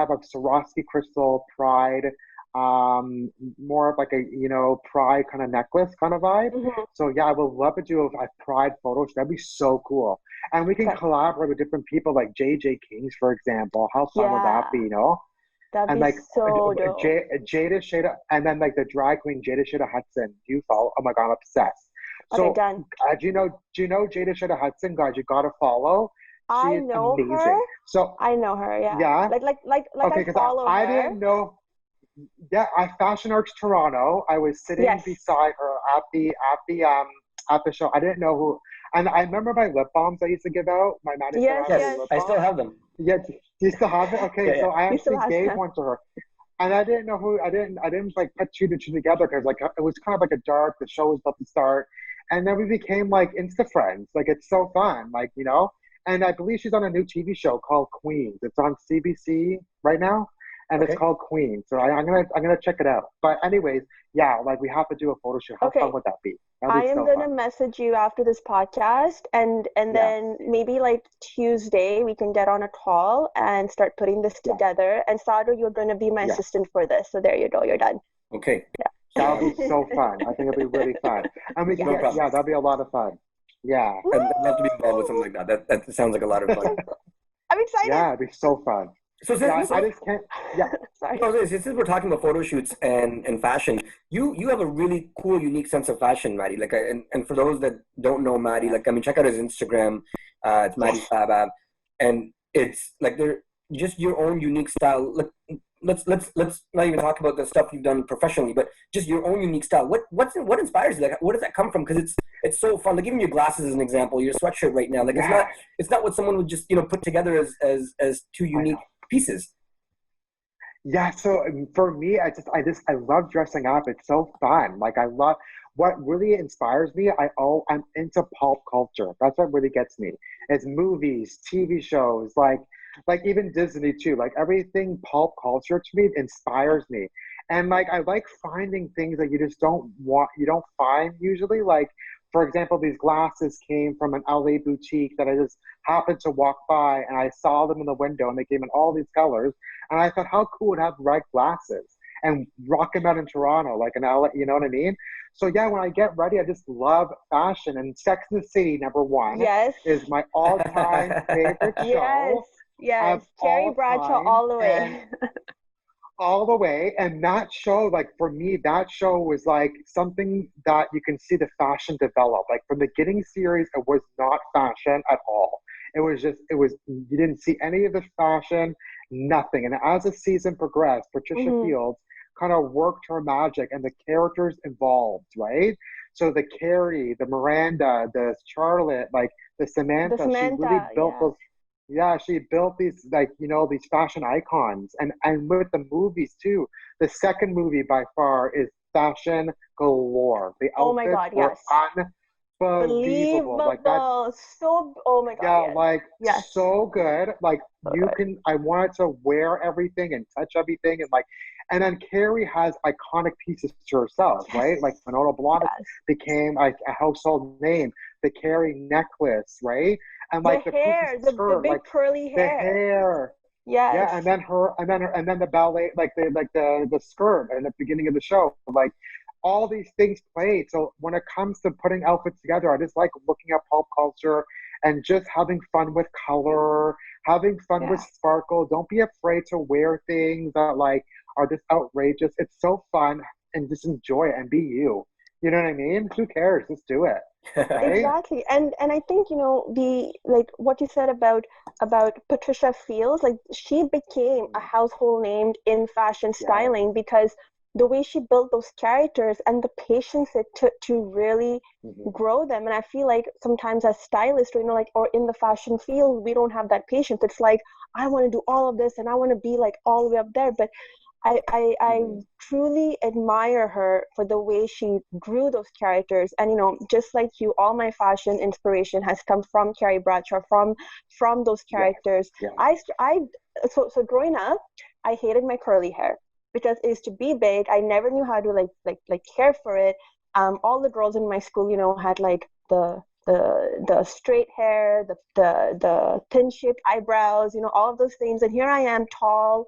a Swarovski crystal Pride. More of like a Pride kind of necklace kind of vibe. So yeah, I would love to do a Pride photo. That'd be so cool, and we can collaborate with different people like JJ Kings, for example. How fun would that be? That'd be so dope. Jada Shada, and then like the drag queen Jada Shada Hudson. Do you follow? Oh my god, I'm obsessed. So okay, done. Do you know Jada Shada Hudson, guys? You gotta follow. I know her. So I know her. Yeah. Yeah. Like okay, I follow her. I didn't know. Yeah, I Fashion Arts Toronto. I was sitting beside her at the show. I didn't know who, and I remember my lip balms I used to give out. My Mattys Fab Avenue lip balms. I still have them. Yeah, do you still have it? Okay, Yeah, so I He still actually has gave them. one to her. And I didn't know I didn't like put two to two together because like it was kind of like a dark, the show was about to start. And then we became like Insta friends. Like it's so fun, like, you know? And I believe she's on a new TV show called Queens. It's on CBC right now. And it's okay. called Queens. So I'm gonna check it out. But anyways, yeah, like we have to do a photo shoot. How fun Okay. would that be? That'd I be am so gonna fun. message you after this podcast, and Yes, then maybe like Tuesday we can get on a call and start putting this yes, together. And Sadhu, you're gonna be my yes. assistant for this. So there you go, you're done. Okay. That would Yeah. be so fun. I think it'd be really fun. And we can No Yes. get, problem. yeah, that'd be a lot of fun. Yeah. I'd love to be involved with something like that. That sounds like a lot of fun. I'm excited. Yeah, it'd be so fun. So Yeah, since I just can't. Yeah, Sorry. since we're talking about photo shoots and fashion, you have a really cool, unique sense of fashion, Maddie. Like, and for those that don't know Maddie, like, I mean, check out his Instagram. It's Mattys Fab Avenue, and it's like they're just your own unique style. Like, let's not even talk about the stuff you've done professionally, but just your own unique style. What inspires you? Like, where does that come from? Because it's so fun. Like, even your glasses as an example, your sweatshirt right now. Like, yeah. it's not what someone would just put together as two I unique know. pieces. Yeah, so for me, I love dressing up. It's so fun. Like I love what really inspires me. I'm into pulp culture. That's what really gets me. It's movies, TV shows, like even Disney too. Like everything pulp culture to me inspires me. And like I like finding things that you don't find usually. Like for example, these glasses came from an LA boutique that I just happened to walk by and I saw them in the window and they came in all these colors. And I thought, how cool to have red glasses and rock them out in Toronto, like in LA, you know what I mean? So yeah, when I get ready, I just love fashion. And Sex and the City, number one, Yes. is my all-time favorite Yes. show Yes. of Carrie all Bradshaw time. all the And way. all the way. And that show, like for me, that show was like something that you can see the fashion develop. Like from the beginning series, it was not fashion at all. You didn't see any of the fashion, nothing. And as the season progressed, Patricia Hmm. Fields kind of worked her magic and the characters evolved, right? So the Carrie, the Miranda, the Charlotte, like the The Samantha, she really Samantha, built yeah. those, yeah, she built these like, these fashion icons. And with the movies too. The second movie by far is fashion galore. The Oh my outfits God, were yes. unbelievable. Like that, Believable. So, oh my God, yeah, yes. like Yes. so good. Like So good. I wanted to wear everything and touch everything and then Carrie has iconic pieces to herself, Yes. right? Like Manolo Blahnik Yes. became like a household name. The Carrie necklace, right? And The like the poofy hair, the skirt, big like curly the hair. hair. Yes. Yeah, and then the ballet, the skirt in the beginning of the show, like all these things played. So when it comes to putting outfits together, I just like looking at pop culture and just having fun with color, having fun with Yeah. sparkle. Don't be afraid to wear things that like are just outrageous. It's so fun and just enjoy it and be you. You know what I mean? Who cares? Just do it, right? Exactly. And I think, the like what you said about Patricia Fields, like she became a household name in fashion Yeah. styling because the way she built those characters and the patience it took to really Hmm. grow them. And I feel like sometimes as stylists, like or in the fashion field, we don't have that patience. It's like I want to do all of this and I want to be like all the way up there, but I Hmm. truly admire her for the way she grew those characters. And just like you, all my fashion inspiration has come from Carrie Bradshaw, from those Yes. characters. Yes. So growing up, I hated my curly hair because it used to be big. I never knew how to like care for it. All the girls in my school, had like the straight hair, the thin shaped eyebrows, all of those things. And here I am, tall,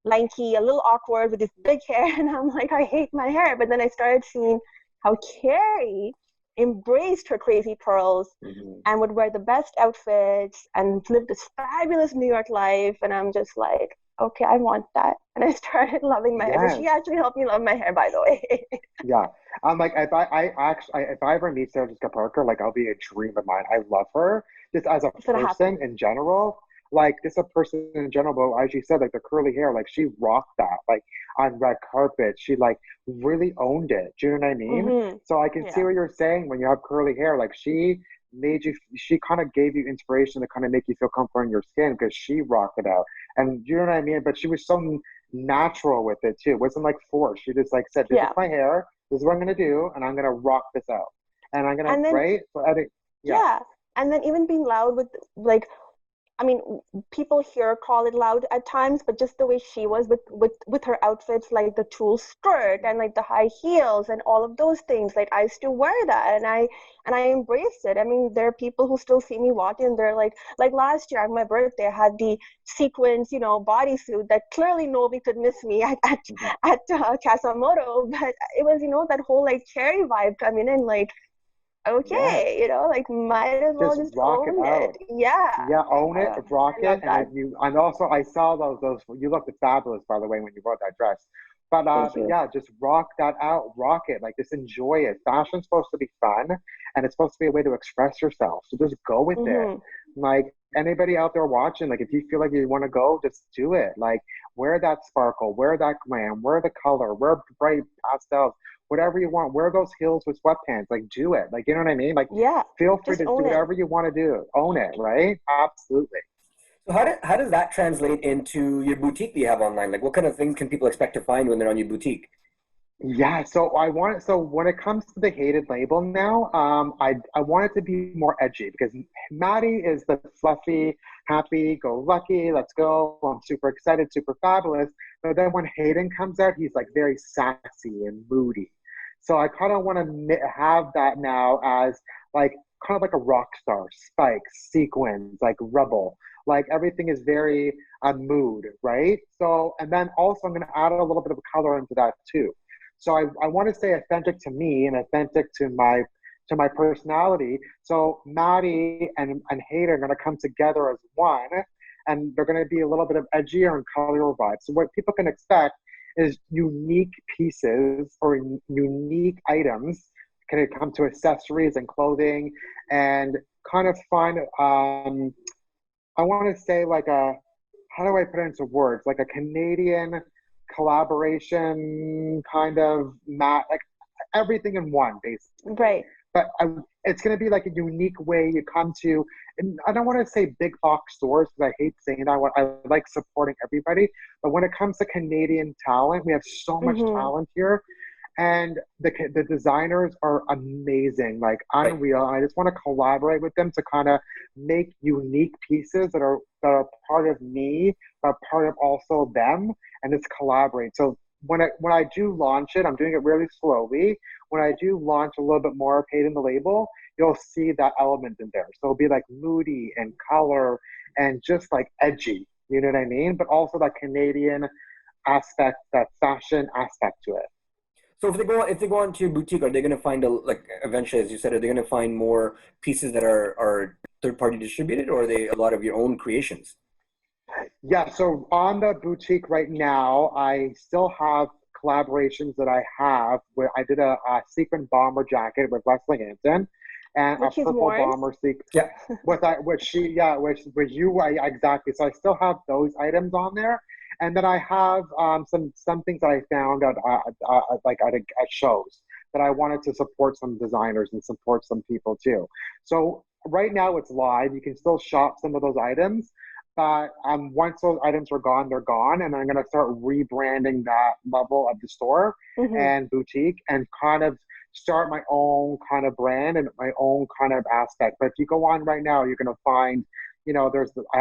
lanky, a little awkward with this big hair, and I'm like, I hate my hair. But then I started seeing how Carrie embraced her crazy curls Hmm. and would wear the best outfits and live this fabulous New York life. And I'm just like, okay, I want that. And I started loving my hair. So Yes. she actually helped me love my hair, by the way. Yeah. I'm like, if I ever meet Sarah Jessica Parker, like, I'll be a dream of mine. I love her just as a It's gonna person happen. in general. Like, just a person in general, but as you said, like, the curly hair, like, she rocked that. Like, on red carpet, she, like, really owned it. Do you know what I mean? Mm-hmm. So I can see Yeah. what you're saying when you have curly hair. Like, she she kind of gave you inspiration to kind of make you feel comfortable in your skin because she rocked it out. And you know what I mean? But she was so natural with it too. It wasn't like forced. She just like said, this is my hair, this is what I'm going to do, and I'm going to rock this out. And I'm going to, right? So yeah. And then even being loud with like, I mean, people here call it loud at times, but just the way she was with her outfits, like the tulle skirt and like the high heels and all of those things, like I used to wear that and I embraced it. I mean, there are people who still see me walking and they're like last year on my birthday, I had the sequins, you know, bodysuit that clearly nobody could miss me at Casamoto, but it was, you know, that whole like cherry vibe coming in, like, okay, you know, like might as well just rock own it out. Yeah, own it, rock it. And also I saw those you looked fabulous, by the way, when you wore that dress. But just rock that out, rock it, like just enjoy it. Fashion's supposed to be fun and it's supposed to be a way to express yourself, so just go with it. Like anybody out there watching, like if you feel like you want to go, just do it. Like wear that sparkle, wear that glam, wear the color, wear bright pastels, whatever you want. Wear those heels with sweatpants. Like do it. Like, you know what I mean? Like feel free to do whatever you want to do. Own it, right? Absolutely. So how does that translate into your boutique that you have online? Like what kind of things can people expect to find when they're on your boutique? Yeah, so when it comes to the hated label now, I want it to be more edgy because Matty is the fluffy, happy, go lucky, let's go, I'm super excited, super fabulous. But then when Hayden comes out, he's like very sassy and moody. So I kind of want to have that now as like kind of like a rock star, spikes, sequins, like rubble, like everything is very mood, right? So, and then also I'm going to add a little bit of color into that too. So I want to stay authentic to me and authentic to my personality. So Matty and Hayden are going to come together as one, and they're going to be a little bit of edgier and color vibes. So what people can expect is unique pieces or unique items. Can it come to accessories and clothing and kind of find I want to say like how do I put it into words? Like a Canadian collaboration kind of like everything in one, basically. Right. But it's going to be like a unique way you come to, and I don't want to say big box stores because I hate saying that. I like supporting everybody. But when it comes to Canadian talent, we have so much talent here. And the designers are amazing, like unreal. I just want to collaborate with them to kind of make unique pieces that are part of me, but part of also them, and just collaborate. So when I do launch it, I'm doing it really slowly. When I do launch a little bit more paid in the label, you'll see that element in there. So it'll be like moody and color and just like edgy, you know what I mean? But also that Canadian aspect, that fashion aspect to it. So if they go onto your boutique, are they going to find like eventually, as you said, are they going to find more pieces that are third party distributed, or are they a lot of your own creations? Yeah, so on the boutique right now, I still have collaborations that I have where I did a sequin bomber jacket with Leslie Hampton and which a purple bomber sequin. Yeah. Which you exactly. So I still have those items on there. And then I have some things that I found at shows that I wanted to support some designers and support some people too. So right now it's live. You can still shop some of those items, but once those items are gone, they're gone. And I'm going to start rebranding that level of the store and boutique and kind of start my own kind of brand and my own kind of aspect. But if you go on right now, you're going to find, I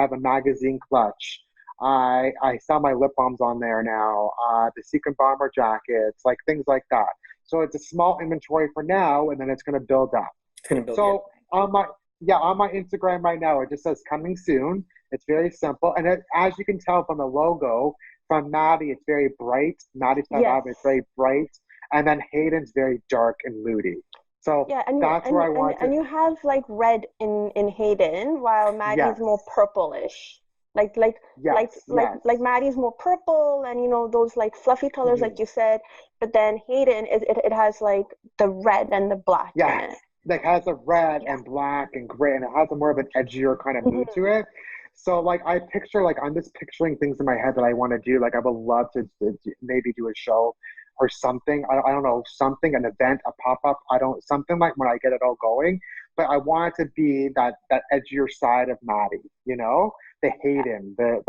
have a magazine clutch. I sell my lip balms on there now, the sequin bomber jackets, like things like that. So it's a small inventory for now, and then it's going to build up. On my Instagram right now, it just says coming soon. It's very simple. And as you can tell from the logo, from Matty, it's very bright. Mattys Fab Avenue, it's very bright. And then Hayden's very dark and moody. So that's where I want to. And you have like red in Hayden, while Matty's more purplish. Like Matty's more purple and those like fluffy colors like you said, but then Hayden it has like the red and the black in it. Like has a red and black and gray, and it has a more of an edgier kind of mood to it. So like I picture, like I'm just picturing things in my head that I want to do. Like I would love to maybe do a show or something. I don't know, something, an event, a pop-up. Something like when I get it all going. But I want it to be that edgier side of Matty, you know, the Hayden, that.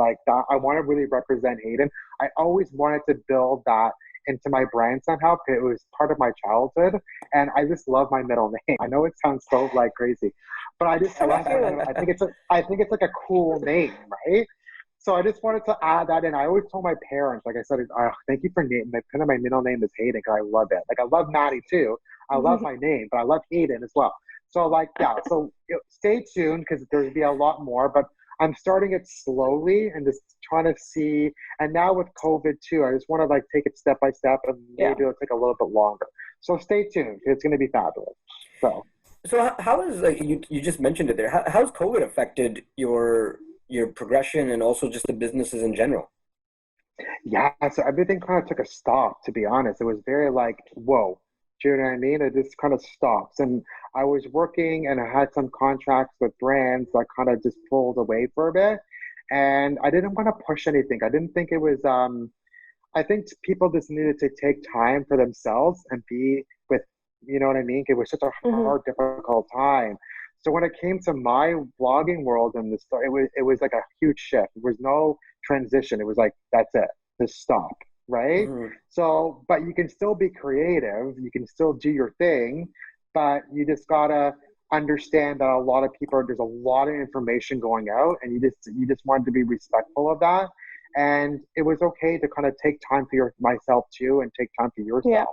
I want to really represent Hayden. I always wanted to build that into my brand somehow. It was part of my childhood, and I just love my middle name. I know it sounds so like crazy, but I just love it. I think it's like a cool name, right? So I just wanted to add that in. I always told my parents, like I said, thank you for naming. Kind of my middle name is Hayden because I love it. Like I love Matty too. I love my name, but I love Hayden as well. So like, yeah. So stay tuned because there'll be a lot more. But I'm starting it slowly and just trying to see. And now with COVID too, I just want to like take it step by step, and maybe it'll take a little bit longer. So stay tuned. It's going to be fabulous. So how is you just mentioned it there? How's COVID affected your progression and also just the businesses in general? Yeah, so everything kind of took a stop, to be honest. It was very like, whoa, do you know what I mean? It just kind of stops. And I was working and I had some contracts with brands that kind of just pulled away for a bit. And I didn't want to push anything. I didn't think it was, I think people just needed to take time for themselves and be with, you know what I mean? It was such a hard, difficult time. So when it came to my blogging world and the story, it was like a huge shift. There was no transition. It was like, that's it, just stop, right? So, but you can still be creative. You can still do your thing, but you just gotta understand that a lot of people, there's a lot of information going out, and you just wanted to be respectful of that. And it was okay to kind of take time for myself too, and take time for yourself. Yeah.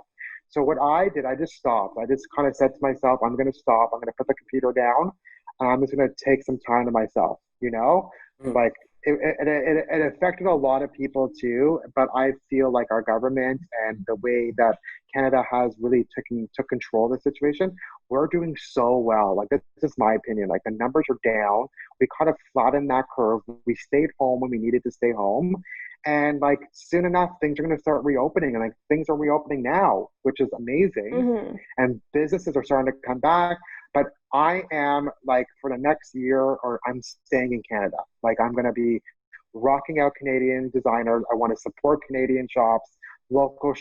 So what I did, I just stopped. I just kind of said to myself, I'm going to stop. I'm going to put the computer down. And I'm just going to take some time to myself, you know? Like it affected a lot of people too, but I feel like our government and the way that Canada has really took control of the situation, we're doing so well. Like this is my opinion. Like the numbers are down. We kind of flattened that curve. We stayed home when we needed to stay home. And like soon enough, things are going to start reopening, and like things are reopening now, which is amazing. And businesses are starting to come back. But I am like for the next year, or I'm staying in Canada. Like I'm going to be rocking out Canadian designers. I want to support Canadian shops, local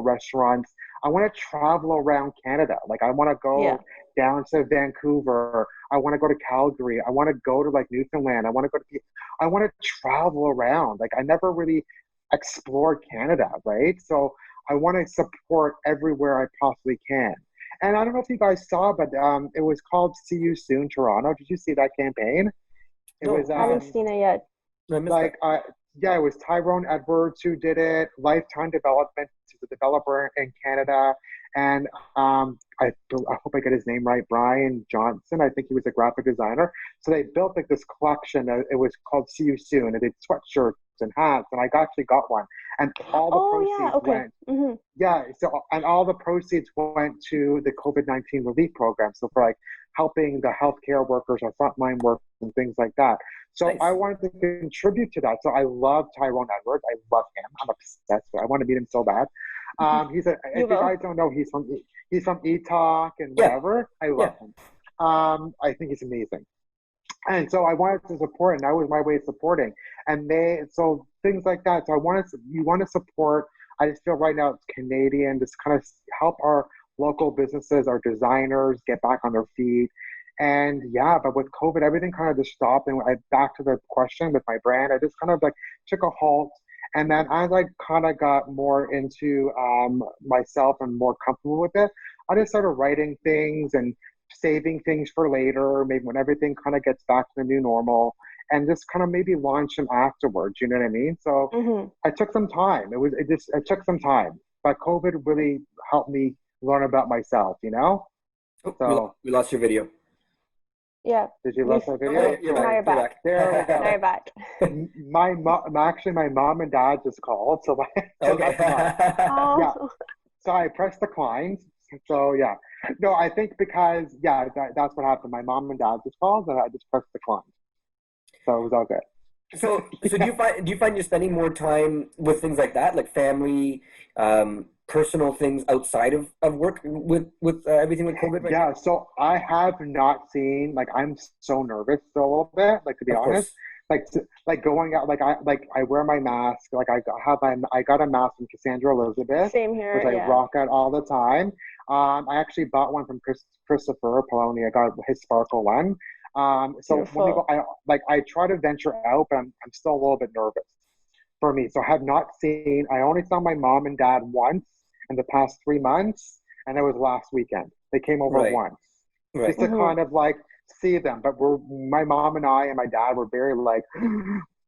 restaurants. I want to travel around Canada. Like I want to go down to Vancouver. I want to go to Calgary. I want to go to like Newfoundland. I want to travel around. Like I never really explored Canada, right? So I want to support everywhere I possibly can. And I don't know if you guys saw, but it was called See You Soon Toronto. Did you see that campaign? I haven't seen it yet. It was Tyrone Edwards who did it. Lifetime Development is a developer in Canada. And I hope I get his name right, Brian Johnson. I think he was a graphic designer. So they built like this collection. It was called See You Soon. And they did sweatshirts and hats. And I actually got one. And all the proceeds went. And all the proceeds went to the COVID-19 relief program. So for like helping the healthcare workers or frontline workers and things like that. So I wanted to contribute to that. So I love Tyrone Edwards. I love him. I'm obsessed with him. I want to meet him so bad. If you guys don't know, he's from eTalk and whatever. I love him. I think he's amazing. And so I wanted to support, and that was my way of supporting. And so things like that. So you want to support. I just feel right now it's Canadian, just kind of help our local businesses, our designers get back on their feet. And but with COVID, everything kind of just stopped. And back to the question with my brand, I just kind of like took a halt. And then as I kind of got more into myself and more comfortable with it, I just started writing things and saving things for later, maybe when everything kind of gets back to the new normal, and just kind of maybe launch them afterwards. You know what I mean? So I took some time. It took some time, but COVID really helped me learn about myself. You know? So we lost your video. Yeah. Did you lose my video? Now you're back. There we go. Now you're back. My mom and dad just called. So So I pressed decline. So no, I think because that's what happened. My mom and dad just called, and I just pressed decline. So it was all good. So do you find you're spending more time with things like that, like family, personal things outside of work with everything with COVID right now? So I have not seen, like I'm so nervous a little bit, like to be honest. like going out, I wear my mask. Like I got a mask from Cassandra Elizabeth, Same here, which I yeah. rock out all the time. I actually bought one from Christopher Poloni. I got his sparkle one. So Beautiful. when we go, I try to venture out, but I'm still a little bit nervous for me. So I have not seen. I only saw my mom and dad once in the past 3 months, and it was last weekend. They came over Right. once, Right. just to kind of like see them. But my mom and I and my dad were very like,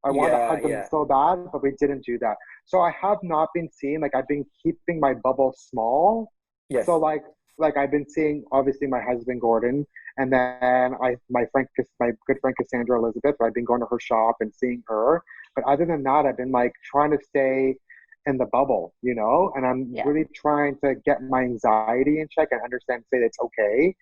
I wanted to hug them so bad, but we didn't do that. So I have not been seeing, like, I've been keeping my bubble small. Yes. So like I've been seeing obviously my husband Gordon, and then my good friend Cassandra Elizabeth. I've been going to her shop and seeing her. But other than that, I've been like trying to stay in the bubble, you know, and I'm really trying to get my anxiety in check and understand, say it's okay.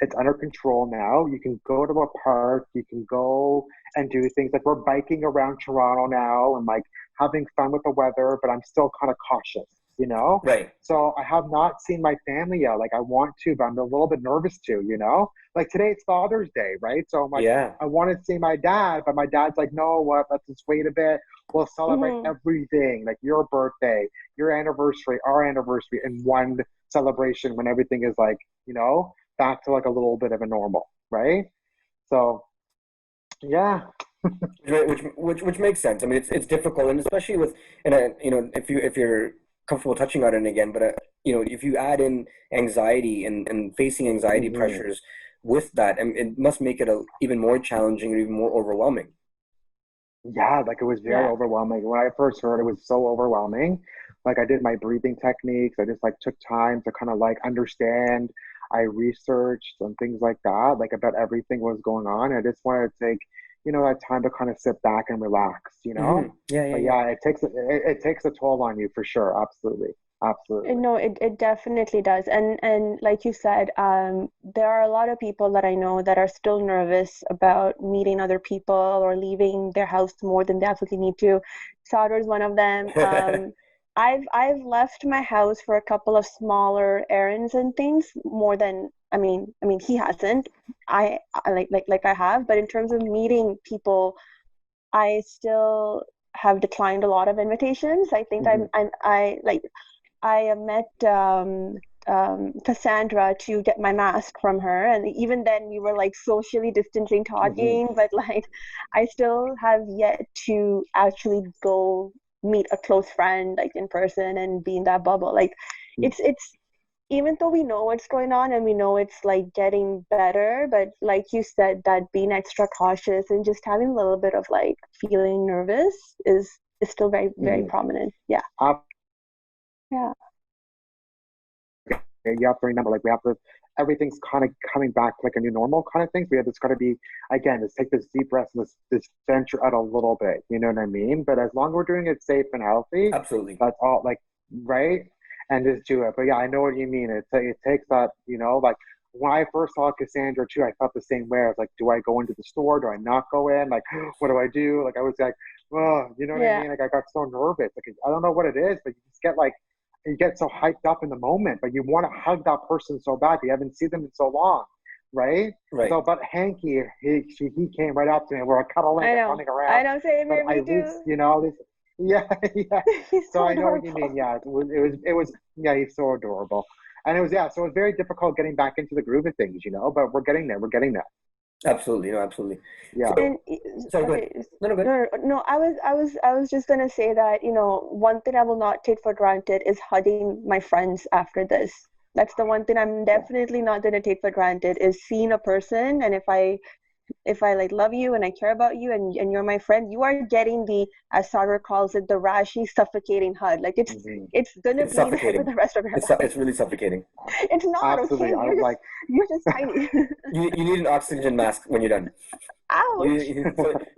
It's under control now. You can go to a park. You can go and do things. Like, we're biking around Toronto now and like having fun with the weather, but I'm still kind of cautious, you know? Right. So I have not seen my family yet. Like, I want to, but I'm a little bit nervous too, you know? Like, today it's Father's Day, right? So I'm like, I want to see my dad, but my dad's like, no, let's just wait a bit. We'll celebrate everything, like your birthday, your anniversary, our anniversary, in one celebration when everything is like, you know, back to like a little bit of a normal, right? So, yeah. which makes sense. I mean, it's difficult, and especially with, and you know, if you're comfortable touching on it again, but you know, if you add in anxiety and facing anxiety pressures with that, and it must make it even more challenging and even more overwhelming. Yeah, like it was very overwhelming. When I first heard, it was so overwhelming. Like, I did my breathing techniques. I just like took time to kind of like understand. I researched and things like that, like about everything was going on. I just wanted to take, you know, that time to kind of sit back and relax, you know? It takes a toll on you for sure. Absolutely. Absolutely. No, it definitely does. And like you said, there are a lot of people that I know that are still nervous about meeting other people or leaving their house more than they absolutely need to. Sadar's one of them. I've left my house for a couple of smaller errands and things more than I mean he hasn't. I like I have, but in terms of meeting people, I still have declined a lot of invitations. I think I met Cassandra to get my mask from her, and even then we were like socially distancing talking, but like I still have yet to actually go meet a close friend like in person and be in that bubble. Like it's even though we know what's going on and we know it's like getting better, but like you said, that being extra cautious and just having a little bit of like feeling nervous is still very, very prominent. Yeah. You have to remember, like, everything's kind of coming back like a new normal kind of thing. So it's got to be, again, let's take this deep breath and let's venture out a little bit. You know what I mean? But as long as we're doing it safe and healthy, absolutely, that's all. Like, right? And just do it. But yeah, I know what you mean. It takes that, you know, like when I first saw Cassandra too, I felt the same way. I was like, do I go into the store? Do I not go in? Like, what do I do? Like, I was like, oh, you know what I mean? Like, I got so nervous. Like, I don't know what it is, but you just get like, you get so hyped up in the moment, but you want to hug that person so bad. You haven't seen them in so long, right? So, but Hanky, he came right up to me. We're cuddling and running around. I know, same here, me too. You know, yeah. He's so I know adorable. what you mean. Yeah, it was. Yeah, he's so adorable, and it was so it was very difficult getting back into the groove of things, you know. But we're getting there. We're getting there. Absolutely, no, absolutely. Yeah. Sorry, go ahead. No, I was just gonna say that, you know, one thing I will not take for granted is hugging my friends after this. That's the one thing I'm definitely not gonna take for granted, is seeing a person, and if I like love you and I care about you and you're my friend, you are getting the, as Sarah calls it, the Rashi suffocating hug. Like it's gonna be there for the rest of your life. It's really suffocating. It's not. Absolutely. Okay. You're just tiny. you need an oxygen mask when you're done. Ouch.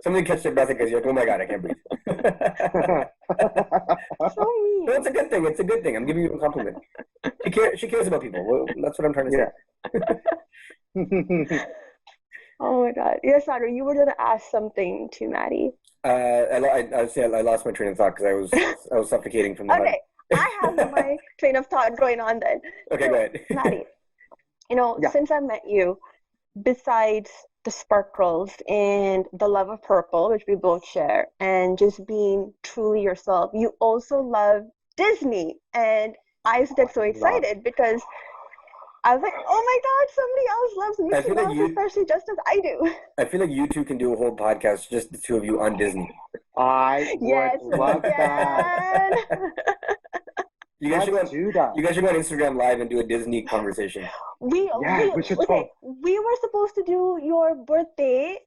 Somebody catch their breath because you're like, oh my god, I can't breathe. Sorry. No, it's a good thing. It's a good thing. I'm giving you a compliment. She cares about people. Well, that's what I'm trying to say. Oh my god. Yes, Sandra, you were gonna ask something to Maddie. I lost my train of thought because I was suffocating from the Okay, I have my train of thought going on then. Okay, go ahead. Maddie, you know, since I met you, besides the sparkles and the love of purple, which we both share, and just being truly yourself. You also love Disney, and I used to get so excited because I was like, oh my God, somebody else loves Mickey Mouse, especially just as I do. I feel like you two can do a whole podcast, just the two of you on Disney. I would love that. You guys should do that. You guys should go on Instagram Live and do a Disney conversation. We were supposed to do your birthday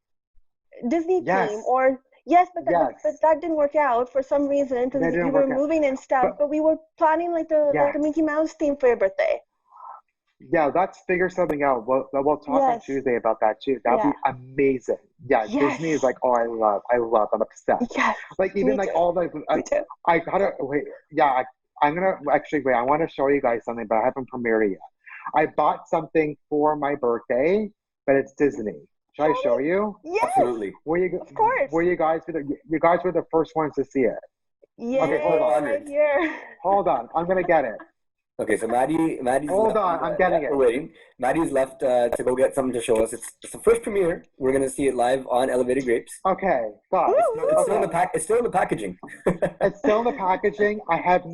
Disney theme, or but that didn't work out for some reason because you were moving and stuff. But we were planning like the Mickey Mouse theme for your birthday. Yeah, let's figure something out. We'll talk on Tuesday about that too. That'd be amazing. Yeah, Disney is like, I'm obsessed. Yes, like even like all like I gotta wait. Yeah, I'm gonna actually wait. I want to show you guys something, but I haven't premiered it yet. I bought something for my birthday, but it's Disney. Should I show you? Yes, absolutely. Of course. Were you guys were the first ones to see it? Yeah. Okay, hold on. Right here. Hold on, I'm gonna get it. Okay, so Maddie's hold on, I'm getting it. We're waiting. Maddie's left to go get something to show us. It's the first premiere. We're gonna see it live on Elevated Grapes. Okay, God. It's still in the It's still in the packaging. It's still in the packaging. I have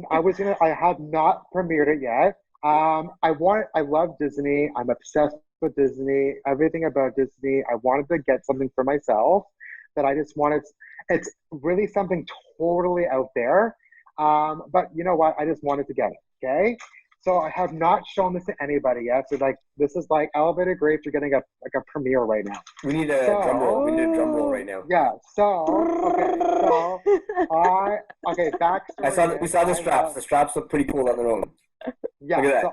not premiered it yet. I love Disney. I'm obsessed with Disney. Everything about Disney. I wanted to get something for myself that I just wanted. It's really something totally out there. But you know what? I just wanted to get it. Okay, so I have not shown this to anybody yet. So like, this is like Elevated Grapes. You're getting a premiere right now. We need a drum roll. We need a drum roll right now. Yeah. So backstory. We saw the straps. The straps look pretty cool on their own. Yeah.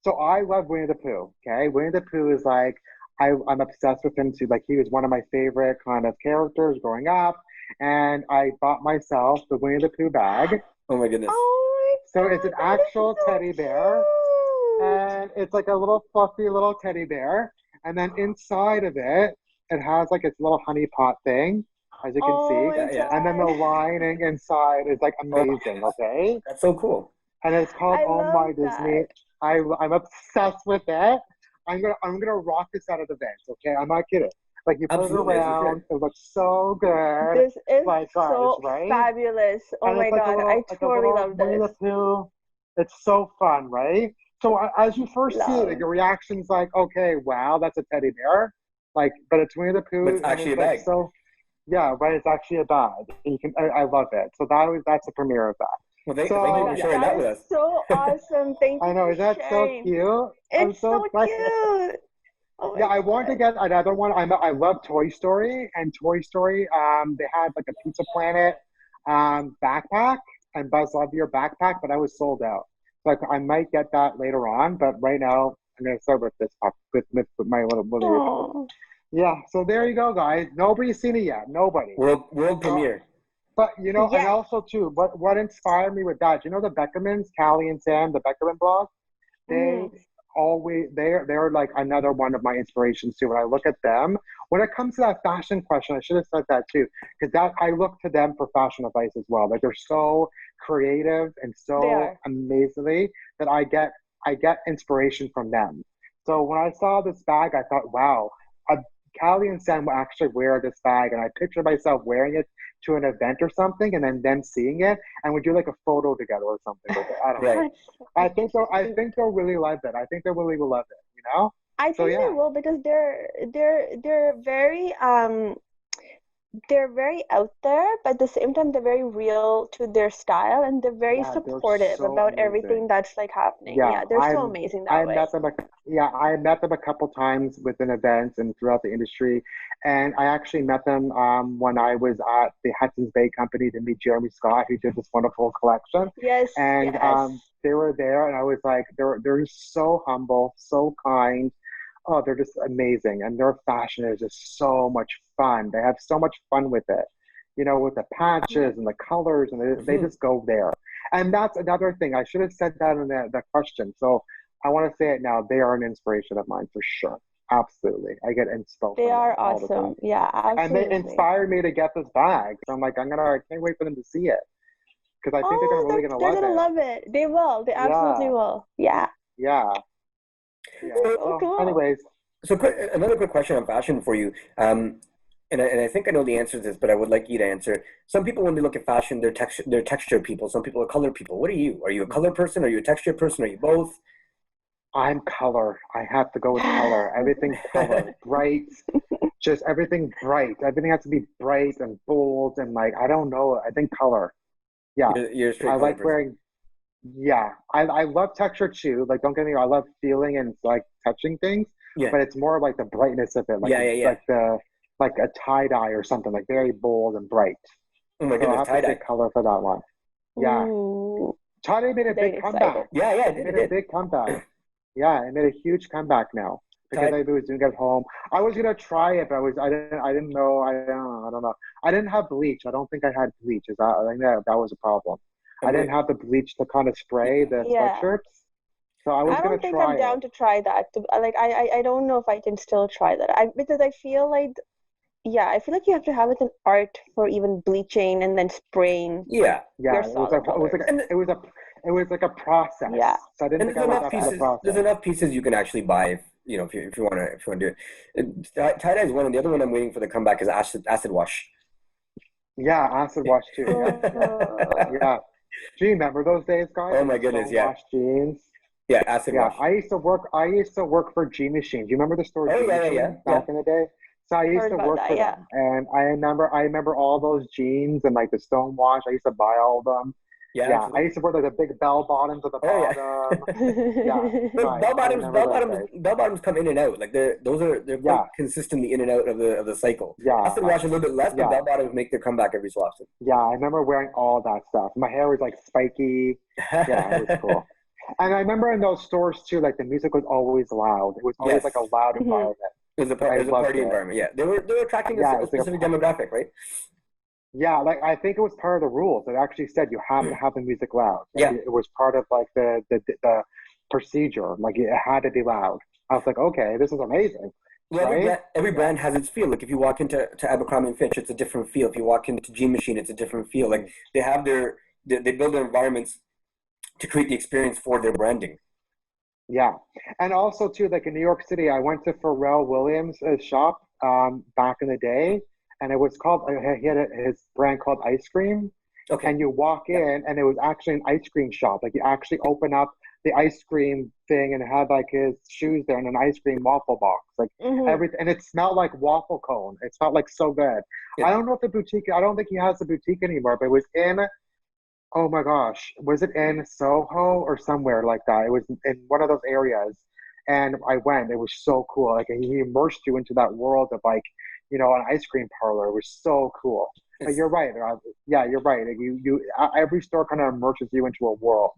So I love Winnie the Pooh. Okay, Winnie the Pooh is like I'm obsessed with him too. Like he was one of my favorite kind of characters growing up, and I bought myself the Winnie the Pooh bag. Oh my goodness. So it's an actual teddy bear, and it's like a little fluffy little teddy bear. And then inside of it, it has like its little honey pot thing, as you can see. And then the lining inside is like amazing, okay? That's so cool. And it's called Oh My Disney. I'm obsessed with it. I'm gonna rock this out of the vents, okay? I'm not kidding. Like you put it around, it looks so good. This is so fabulous. Oh my God, I totally love this. It's so fun, right? So as you first see it, like, your reaction's like, okay, wow, that's a teddy bear. Like, but it's Winnie the Pooh. But it's actually a bag. So, yeah, right. It's actually a bag. And I love it. So that's the premiere of that. Well, thank you for sharing that with us. So awesome. Thank you. I know. Is that so cute? It's so cute. Oh I wanted to get another one. I love Toy Story, and Toy Story, they had like a Pizza Planet backpack and Buzz Lightyear backpack, but I was sold out. So I might get that later on, but right now I'm gonna start with this with my little. Yeah. So there you go, guys. Nobody's seen it yet. Nobody. World premiere. But and also too, what inspired me with that? You know the Beckermans, Callie and Sam, the Beckerman blog. They're like another one of my inspirations too. When I look at them, when it comes to that fashion question, I should have said that too, because I look to them for fashion advice as well. Like they're so creative and so amazingly that I get inspiration from them. So when I saw this bag, I thought, wow, Callie and Sam will actually wear this bag, and I picture myself wearing it to an event or something, and then them seeing it, and we do like a photo together or something with it. I don't know. I think they'll really love it. I think they really will love it. You know. I think they will, because they're very out there, but at the same time they're very real to their style, and they're very supportive about everything that's like happening. Yeah, they're so amazing that way. I met them a couple times within events and throughout the industry, and I actually met them when I was at the Hudson's Bay Company to meet Jeremy Scott, who did this wonderful collection. Yes. And they were there, and I was like, they're so humble, so kind. Oh, they're just amazing, and their fashion is just so much fun. They have so much fun with it, with the patches and the colors, and they just go there. And that's another thing. I should have said that in the question. So I want to say it now. They are an inspiration of mine for sure. Absolutely. I get inspired. They are awesome. Yeah, absolutely. And they inspired me to get this bag. So I'm like, I can't wait for them to see it, because I think they're really going to love it. They're going to love it. They will. They absolutely will. Yeah. Yeah. So cool. Anyways, So another quick question on fashion for you. And I think I know the answer to this, but I would like you to answer. Some people, when they look at fashion, they're texture people. Some people are color people. What are you? Are you a color person? Are you a texture person? Are you both? I'm color. I have to go with color. Everything color, bright, just everything bright. Everything has to be bright and bold and like, I don't know. I think color. Yeah. You're a straight I color like person. wearing, yeah. I love texture too. Like, don't get me wrong. I love feeling and like touching things, Yeah. but it's more like the brightness of it. Like, Yeah. like like a tie dye or something, like very bold and bright. Oh my So I goodness, have to say tie-dye. color for that one. Yeah. Ooh, Tie dye made a very big excited. comeback. Yeah, It made a big comeback. Yeah, it made a huge comeback now because Tie, I was doing it at home. I was gonna try it, but I didn't know. I don't know. I didn't have bleach. I don't think I had bleach. I think that was a problem. I I'm didn't wait, have the bleach to kind of spray the Yeah. sweatshirts, so I was I gonna don't think I'm try it. down to try that. Like I don't know if I can still try that. Because I feel like I feel like you have to have it an art for even bleaching and then spraying yeah. your Yeah, solid colors. And it was like a process. Yeah. So I didn't and think I was up to the there's process. enough pieces you can actually buy if you want to do it. Tie-dye is one, and the other one I'm waiting for the comeback is acid wash. Yeah, acid wash too. Yeah, Uh, yeah. Do you remember those days, guys? Oh Like my the goodness, stone yeah. wash jeans. Yeah, acid Yeah, wash. I used to work for G Machine. Do you remember the store Oh G yeah. Machine back in the day? So I used heard to about work that, for yeah. them, and I remember all those jeans and like the stone wash. I used to buy all of them. Yeah, Yeah, I absolutely. used to wear like the big bell bottoms at the Oh bottom. Yeah, But guys, I remember those days. bell bottoms come in and out. Like they're quite Yeah, consistently in and out of the cycle. yeah, Acid wash a little bit less, but yeah, bell bottoms make their comeback every so often. yeah. I remember wearing all that stuff. My hair was like spiky. Yeah, it was cool. And I remember in those stores too, like the music was always loud. It was always Yes, like a loud Mhm. environment. it I was a loved party it. environment. Yeah, they were attracting Yeah, it a was like specific demographic, right? yeah, like I think it was part of the rules. It actually said you have to have the music loud. Like, Yeah. it was part of like the procedure. Like it had to be loud. I was like, okay, this is amazing, Well, right? every Yeah. brand has its feel. Like if you walk into Abercrombie and Fitch, it's a different feel. If you walk into G Machine, it's a different feel. Like they have they build their environments to create the experience for their branding. Yeah, and also too, like in New York City, I went to Pharrell Williams' shop back in the day, and it was called he had his brand called Ice Cream, Okay. and you walk Yeah. in, and it was actually an ice cream shop. Like you actually open up the ice cream thing, and it had like his shoes there and an ice cream waffle box, like Mhm. everything, and it smelled like waffle cone. It smelled like so good. Yeah. I don't know if the boutique. I don't think he has the boutique anymore, but it was in. Oh my gosh, was it in Soho or somewhere like that? It was in one of those areas, and I went. It was so cool. Like he immersed you into that world of like, an ice cream parlor. It was so cool. But It's you're right. Yeah, you're right. Like every store kind of immerses you into a world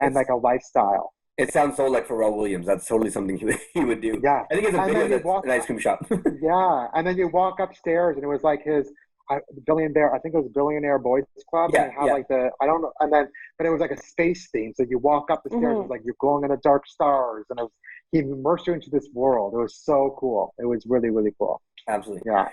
and it's like a lifestyle. it sounds so like Pharrell Williams. That's totally something he would do. Yeah, I think he has a and video then you that's walk. an ice cream shop. Yeah, and then you walk upstairs, and it was like his billionaire. I think it was Billionaire Boys Club, and Yeah, it had yeah. like I don't know, and then but it was like a space theme. So you walk up the stairs, it was like you're going on the dark stars, and he immersed you into this world. It was so cool. It was really really cool. Absolutely. Yeah.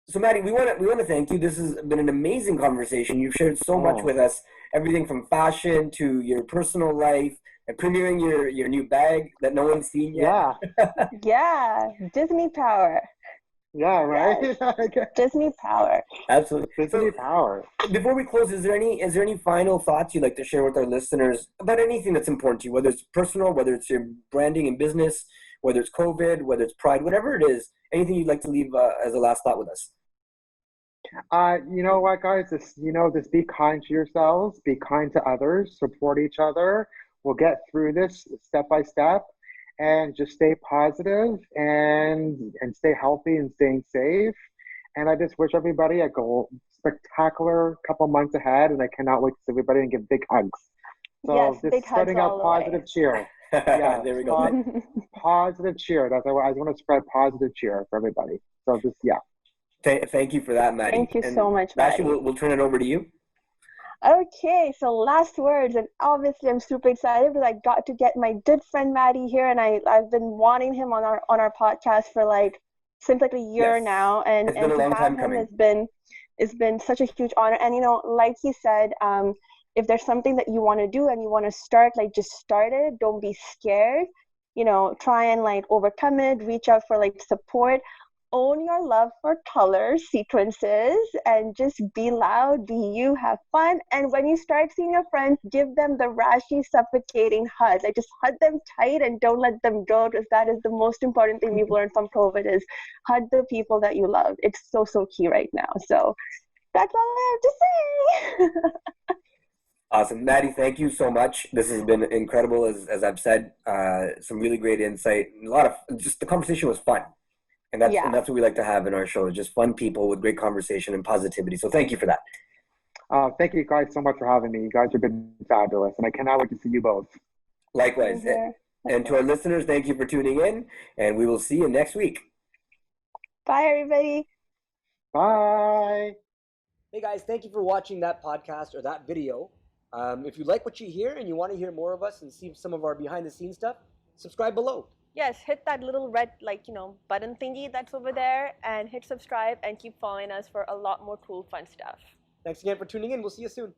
So, Maddie, we want to thank you. This has been an amazing conversation. You've shared so much Oh, with us, everything from fashion to your personal life and premiering your new bag that no one's seen yet. yeah, Yeah, Disney power. yeah, right. Disney power. Absolutely. Disney So, power. before we close, is there any final thoughts you'd like to share with our listeners about anything that's important to you, whether it's personal, whether it's your branding and business, whether it's COVID, whether it's pride, whatever it is, anything you'd like to leave as a last thought with us? You know what, guys? Just be kind to yourselves, be kind to others, support each other. We'll get through this step by step, and just stay positive and stay healthy and staying safe. And I just wish everybody a spectacular couple months ahead, and I cannot wait to see everybody and give big hugs. Yes, So big just hugs spreading out all the way. positive cheer. Yeah, There we go. positive cheer. I want to spread positive cheer for everybody. So just yeah. Thank you for that, Maddie. Thank you And so much, Rashi, Maddie. we'll turn it over to you. Okay, so last words, and obviously I'm super excited because I got to get my good friend Maddie here, and I've been wanting him on our podcast for since a year Yes. now, and It's been a to long have time him coming. has been such a huge honor. And like he said, if there's something that you want to do and you want to start, just start it. Don't be scared, try and like overcome it, reach out for like support. Own your love for colors, sequences, and just be loud, be you, have fun. And when you start seeing your friends, give them the Rashi suffocating hug. Like just hug them tight and don't let them go, because that is the most important thing we've learned from COVID is hug the people that you love. It's so, so key right now. So that's all I have to say. Awesome. Maddie, thank you so much. This has been incredible, as I've said. Some really great insight. The conversation was fun. And that's what we like to have in our show, just fun people with great conversation and positivity. So thank you for that. Thank you guys so much for having me. You guys have been fabulous, and I cannot wait to see you both. Likewise. And to our listeners, thank you for tuning in, and we will see you next week. Bye, everybody. Bye. Hey, guys, thank you for watching that podcast or that video. If you like what you hear and you want to hear more of us and see some of our behind-the-scenes stuff, subscribe below. Yes, hit that little red, button thingy that's over there and hit subscribe and keep following us for a lot more cool, fun stuff. Thanks again for tuning in. We'll see you soon.